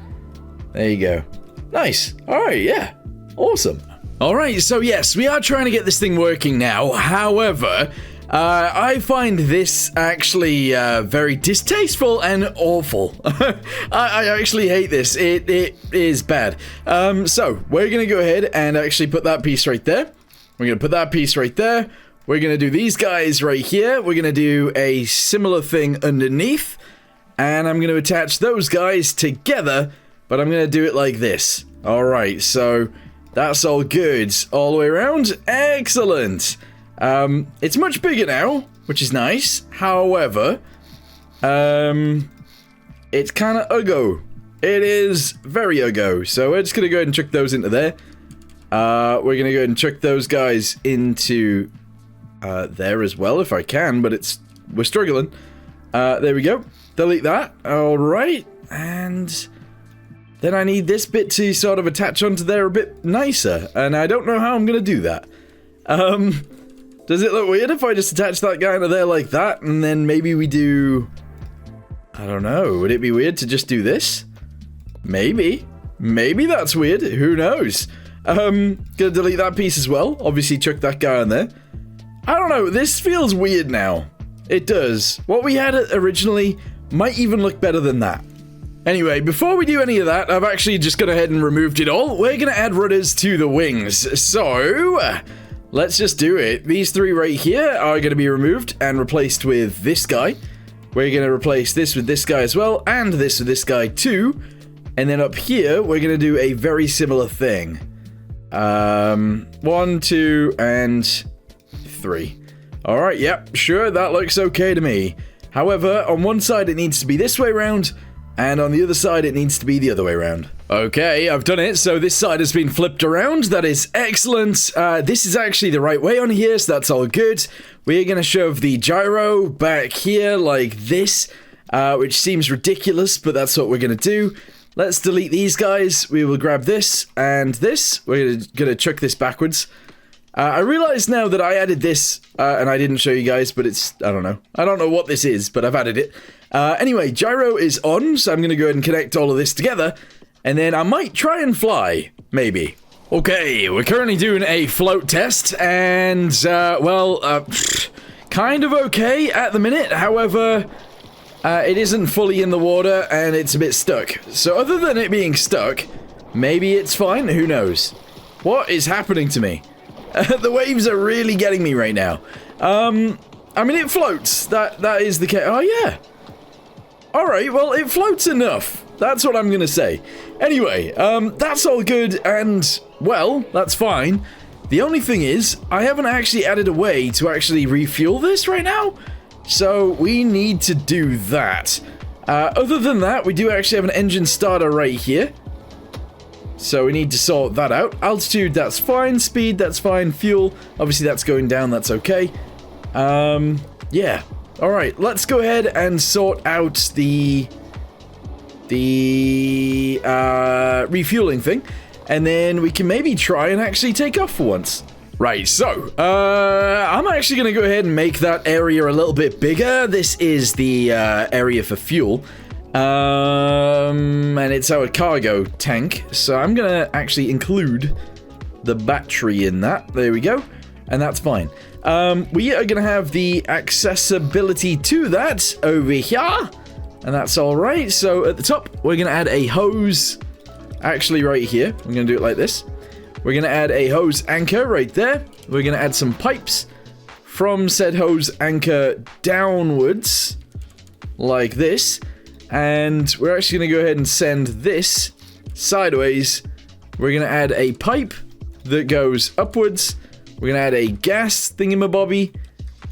there you go. Nice. Alright, yeah. Awesome. Alright, so yes, we are trying to get this thing working now. However, I find this actually very distasteful and awful. I actually hate this. It is bad. So, we're going to go ahead and actually put that piece right there. We're going to put that piece right there. We're going to do these guys right here. We're going to do a similar thing underneath. And I'm going to attach those guys together, but I'm going to do it like this. Alright, so that's all good all the way around. Excellent. It's much bigger now, which is nice. However, it's kind of uggo. It is very uggo. So we're just going to go ahead and chuck those into there. We're going to go ahead and chuck those guys into there as well, if I can, but we're struggling. There we go. Delete that. Alright. And then I need this bit to sort of attach onto there a bit nicer. And I don't know how I'm going to do that. Does it look weird if I just attach that guy into there like that? And then maybe we do... I don't know. Would it be weird to just do this? Maybe. Maybe that's weird. Who knows? Gonna delete that piece as well. Obviously chuck that guy in there. I don't know. This feels weird now. It does. What we had originally might even look better than that. Anyway, before we do any of that, I've actually just gone ahead and removed it all. We're gonna add rudders to the wings. So... let's just do it. These three right here are going to be removed and replaced with this guy. We're going to replace this with this guy as well, and this with this guy too. And then up here, we're going to do a very similar thing. 1, 2, and 3. Alright, yep, sure, that looks okay to me. However, on one side it needs to be this way around, and on the other side it needs to be the other way around. Okay, I've done it, so this side has been flipped around. That is excellent. This is actually the right way on here, so that's all good. We're going to shove the gyro back here like this, which seems ridiculous, but that's what we're going to do. Let's delete these guys. We will grab this and this. We're going to chuck this backwards. I realize now that I added this, and I didn't show you guys, but it's, I don't know. I don't know what this is, but I've added it. Anyway, gyro is on, so I'm going to go ahead and connect all of this together. And then I might try and fly, maybe. Okay, we're currently doing a float test, and, kind of okay at the minute. However, it isn't fully in the water, and it's a bit stuck. So other than it being stuck, maybe it's fine, who knows? What is happening to me? The waves are really getting me right now. I mean, it floats. That is the case. Oh, yeah. Alright, well, it floats enough. That's what I'm gonna say. Anyway, that's all good, and, well, that's fine. The only thing is, I haven't actually added a way to actually refuel this right now, so we need to do that. Other than that, we do actually have an engine starter right here, so we need to sort that out. Altitude, that's fine. Speed, that's fine. Fuel, obviously that's going down, that's okay. Yeah. Alright, let's go ahead and sort out the refueling thing, and then we can maybe try and actually take off for once. Right, so, I'm actually going to go ahead and make that area a little bit bigger. This is the area for fuel, and it's our cargo tank, so I'm going to actually include the battery in that. There we go, and that's fine. We are going to have the accessibility to that over here. And that's alright. So at the top, we're going to add a hose. Actually, right here. We're going to do it like this. We're going to add a hose anchor right there. We're going to add some pipes from said hose anchor downwards. Like this. And we're actually going to go ahead and send this sideways. We're going to add a pipe that goes upwards. We're going to add a gas thingamabobby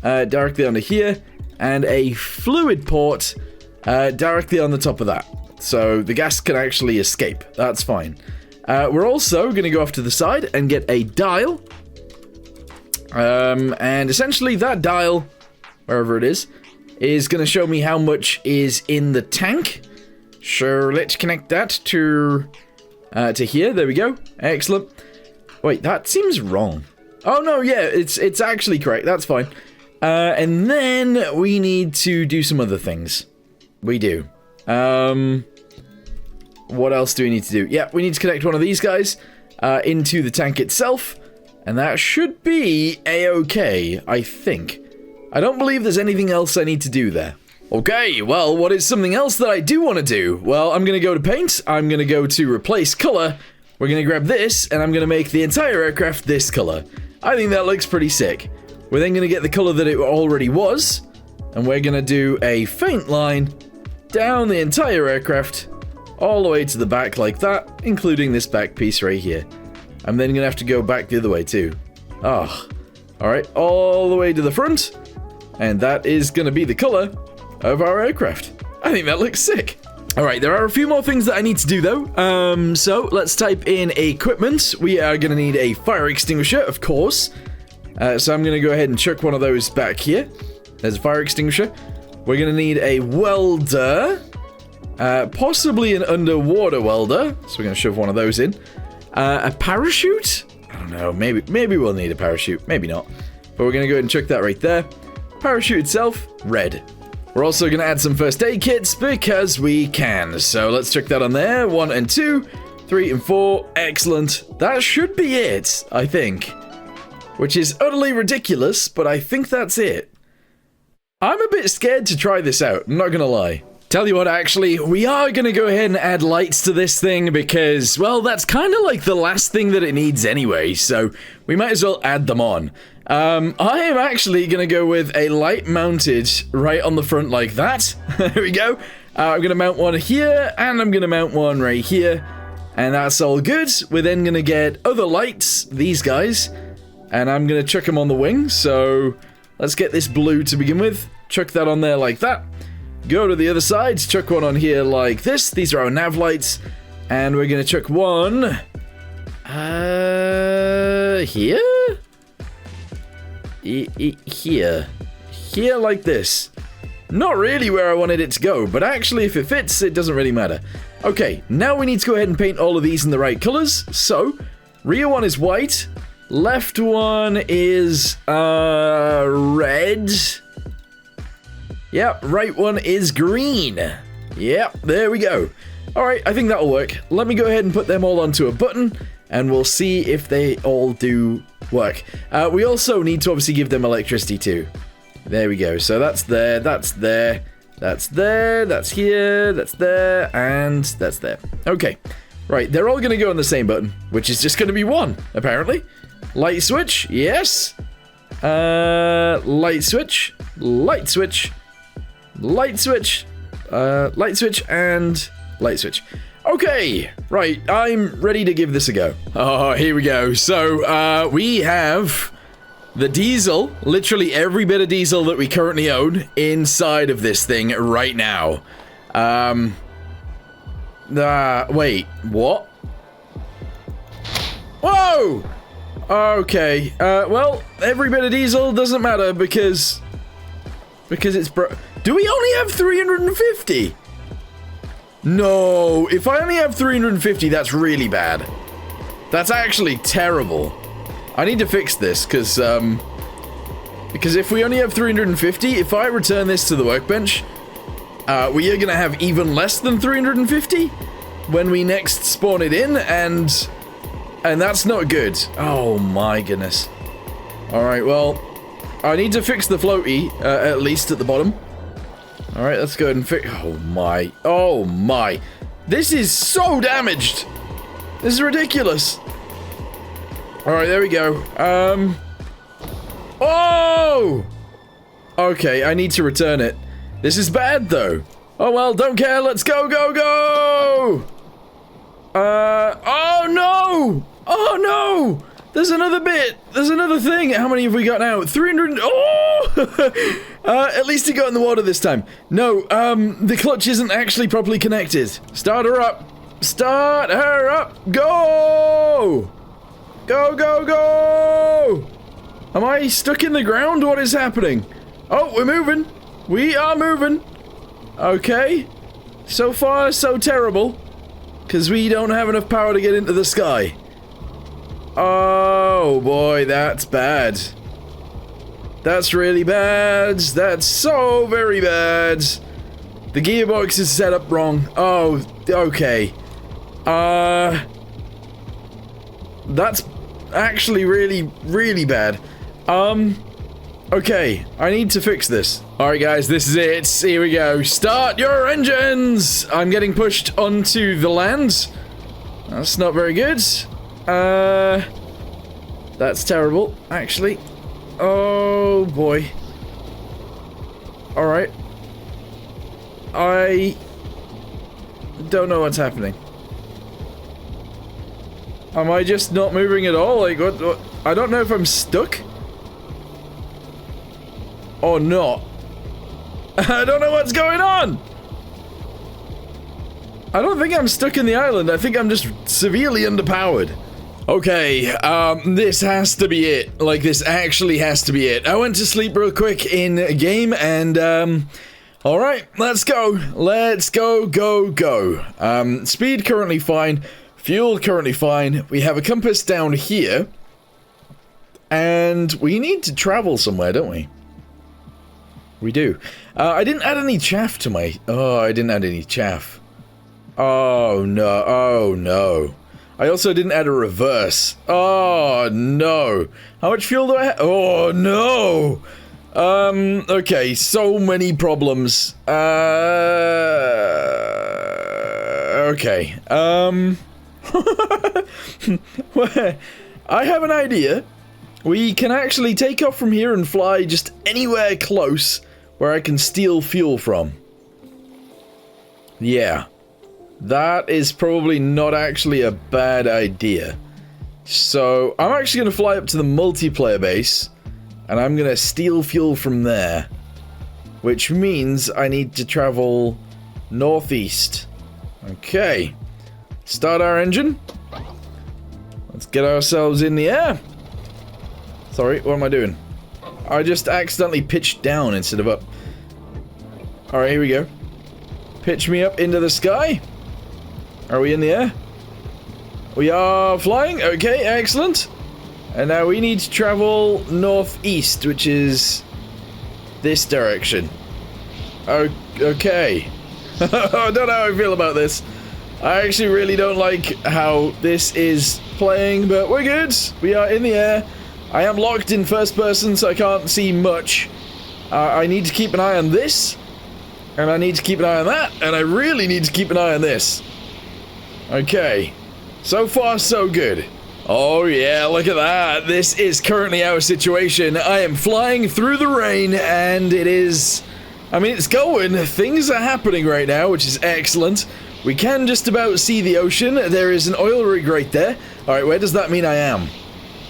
directly onto here. And a fluid port directly on the top of that, so the gas can actually escape. That's fine. We're also going to go off to the side and get a dial, and essentially that dial, wherever it is going to show me how much is in the tank. So let's connect that to here. There we go. Excellent. Wait, that seems wrong. Oh no, yeah, it's actually correct. That's fine. And then we need to do some other things. We do. What else do we need to do? Yeah, we need to connect one of these guys into the tank itself, and that should be a-okay, I think. I don't believe there's anything else I need to do there. Okay, well, what is something else that I do want to do? Well, I'm going to go to paint, I'm going to go to replace color, we're going to grab this, and I'm going to make the entire aircraft this color. I think that looks pretty sick. We're then going to get the color that it already was, and we're going to do a faint line down the entire aircraft, all the way to the back like that, including this back piece right here. I'm then going to have to go back the other way too. Ah, alright, all the way to the front, and that is going to be the color of our aircraft. I think that looks sick. Alright, there are a few more things that I need to do though. So let's type in equipment. We are going to need a fire extinguisher, of course. So I'm going to go ahead and chuck one of those back here. There's a fire extinguisher. We're going to need a welder. Possibly an underwater welder. So we're going to shove one of those in. A parachute? I don't know, maybe we'll need a parachute. Maybe not. But we're going to go ahead and chuck that right there. Parachute itself, red. We're also going to add some first aid kits because we can. So let's check that on there. 1 and 2, 3 and 4. Excellent. That should be it, I think. Which is utterly ridiculous, but I think that's it. I'm a bit scared to try this out, I'm not going to lie. Tell you what, actually, we are going to go ahead and add lights to this thing because, well, that's kind of like the last thing that it needs anyway, so we might as well add them on. I am actually going to go with a light mounted right on the front like that. There we go. I'm going to mount one here, and I'm going to mount one right here. And that's all good. We're then going to get other lights, these guys, and I'm going to chuck them on the wing. So let's get this blue to begin with. Chuck that on there like that. Go to the other side, chuck one on here like this. These are our nav lights. And we're going to chuck one... here? Here. Here like this. Not really where I wanted it to go, but actually if it fits, it doesn't really matter. Okay, now we need to go ahead and paint all of these in the right colors. So, rear one is white. Left one is, red. Yep, right one is green. Yep, there we go. Alright, I think that'll work. Let me go ahead and put them all onto a button, and we'll see if they all do work. We also need to obviously give them electricity too. There we go. So that's there, that's there, that's there, that's here, that's there, and that's there. Okay. Right, they're all going to go on the same button, which is just going to be one, apparently. Light switch, yes. Light switch, light switch, light switch, light switch, and light switch. Okay, right, I'm ready to give this a go. Oh, here we go. So, we have the diesel, literally every bit of diesel that we currently own, inside of this thing right now. Wait, what? Whoa! Okay, well, every bit of diesel doesn't matter because it's do we only have 350? No, if I only have 350, that's really bad. That's actually terrible. I need to fix this, because if we only have 350, if I return this to the workbench, we are going to have even less than 350 when we next spawn it in, and that's not good. Oh my goodness. Alright, well, I need to fix the floaty, at least at the bottom. Alright, let's go ahead and fix... Oh my. This is so damaged. This is ridiculous. Alright, there we go. Oh! Okay, I need to return it. This is bad, though. Oh well, don't care. Let's go, go, go! Oh no! Oh no! There's another bit! There's another thing! How many have we got now? 300... Oh! At least it got in the water this time. No, the clutch isn't actually properly connected. Start her up! Start her up! Go! Go, go, go! Am I stuck in the ground? What is happening? Oh, we're moving! We are moving! Okay. So far, so terrible. Because we don't have enough power to get into the sky. Oh boy, that's bad. That's really bad. That's so very bad. The gearbox is set up wrong. Oh, okay. That's actually really, really bad. Okay, I need to fix this. Alright guys, this is it. Here we go. Start your engines! I'm getting pushed onto the land. That's not very good. That's terrible, actually. Oh, boy. Alright. I don't know what's happening. Am I just not moving at all? Like, what? I don't know if I'm stuck. Or not. I don't know what's going on! I don't think I'm stuck in the island. I think I'm just severely underpowered. Okay, this has to be it. Like, this actually has to be it. I went to sleep real quick in a game, and, alright, let's go. Let's go, go, go. Speed currently fine. Fuel currently fine. We have a compass down here. And we need to travel somewhere, don't we? We do. I didn't add any chaff to my... Oh, I didn't add any chaff. Oh, no. Oh, no. I also didn't add a reverse. Oh, no. How much fuel do I have? Oh, no. Okay, so many problems. Okay. I have an idea. We can actually take off from here and fly just anywhere close where I can steal fuel from. Yeah. That is probably not actually a bad idea. So, I'm actually going to fly up to the multiplayer base, and I'm going to steal fuel from there. Which means I need to travel northeast. Okay. Start our engine. Let's get ourselves in the air. Sorry, what am I doing? I just accidentally pitched down instead of up. Alright, here we go. Pitch me up into the sky. Are we in the air? We are flying. Okay, excellent. And now we need to travel northeast, which is this direction. Okay. I don't know how I feel about this. I actually really don't like how this is playing, but we're good. We are in the air. I am locked in first person, so I can't see much. I need to keep an eye on this. And I need to keep an eye on that. And I really need to keep an eye on this. Okay. So far, so good. Oh yeah, look at that. This is currently our situation. I am flying through the rain, and it is... I mean, it's going. Things are happening right now, which is excellent. We can just about see the ocean. There is an oil rig right there. Alright, where does that mean I am?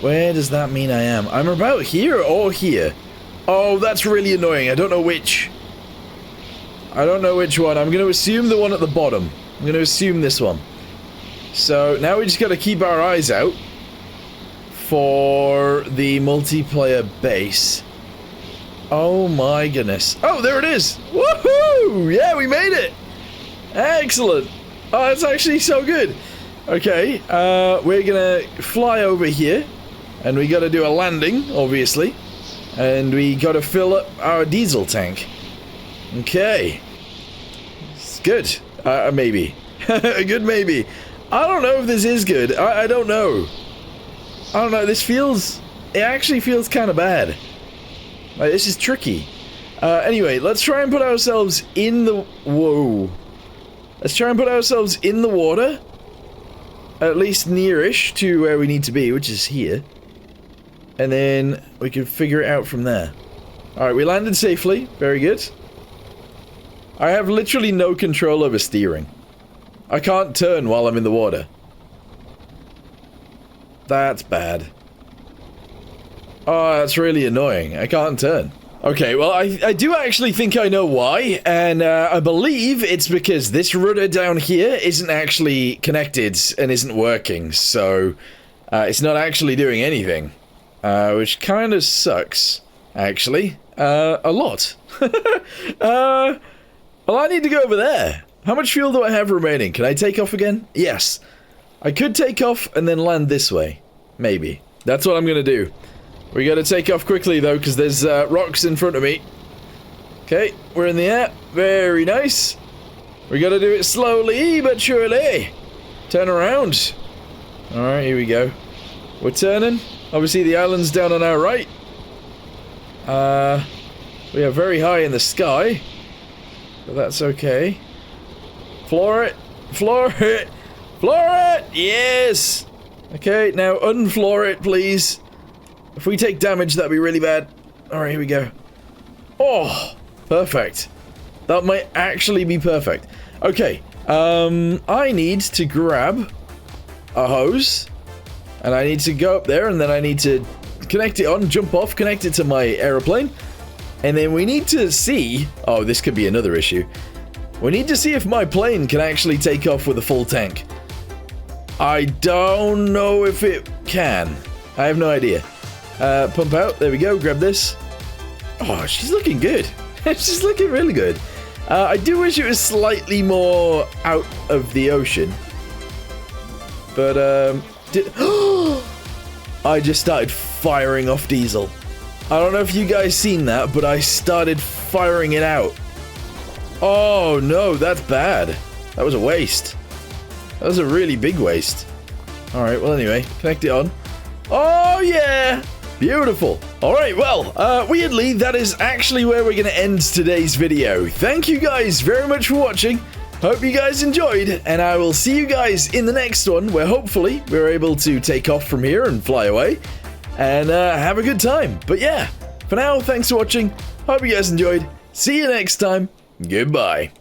Where does that mean I am? I'm about here or here? Oh, that's really annoying. I don't know which. I don't know which one. I'm going to assume the one at the bottom. I'm going to assume this one. So, now we just got to keep our eyes out for the multiplayer base. Oh my goodness. Oh, there it is! Woohoo! Yeah, we made it! Excellent! Oh, that's actually so good. Okay, we're gonna fly over here. And we gotta do a landing, obviously. And we gotta fill up our diesel tank. Okay. It's good. Maybe. A good maybe. I don't know if this is good. I don't know. I don't know. This feels... It actually feels kind of bad. Like, this is tricky. Anyway, let's try and put ourselves in the... Whoa. Let's try and put ourselves in the water. At least nearish to where we need to be, which is here. And then we can figure it out from there. Alright, we landed safely. Very good. I have literally no control over steering. I can't turn while I'm in the water. That's bad. Oh, that's really annoying. I can't turn. Okay, well, I do actually think I know why, and I believe it's because this rudder down here isn't actually connected and isn't working, so it's not actually doing anything, which kind of sucks, actually, a lot. Well, I need to go over there. How much fuel do I have remaining? Can I take off again? Yes. I could take off and then land this way. Maybe. That's what I'm gonna do. We gotta take off quickly, though, because there's rocks in front of me. Okay, we're in the air. Very nice. We gotta do it slowly, but surely. Turn around. Alright, here we go. We're turning. Obviously, the island's down on our right. We are very high in the sky. But that's okay. Floor it. Floor it. Floor it! Yes! Okay, now unfloor it, please. If we take damage, that'd be really bad. Alright, here we go. Oh, perfect. That might actually be perfect. Okay, I need to grab a hose, and I need to go up there, and then I need to connect it on, jump off, connect it to my aeroplane, and then we need to see... Oh, this could be another issue. We need to see if my plane can actually take off with a full tank. I don't know if it can. I have no idea. Pump out. There we go. Grab this. Oh, she's looking good. She's looking really good. I do wish it was slightly more out of the ocean. But, I just started firing off diesel. I don't know if you guys seen that, but I started firing it out. Oh, no, that's bad. That was a waste. That was a really big waste. Alright, well, anyway, connect it on. Oh, yeah! Beautiful. Alright, well, weirdly, that is actually where we're going to end today's video. Thank you guys very much for watching. Hope you guys enjoyed, and I will see you guys in the next one, where hopefully we're able to take off from here and fly away, and have a good time. But yeah, for now, thanks for watching. Hope you guys enjoyed. See you next time. Goodbye.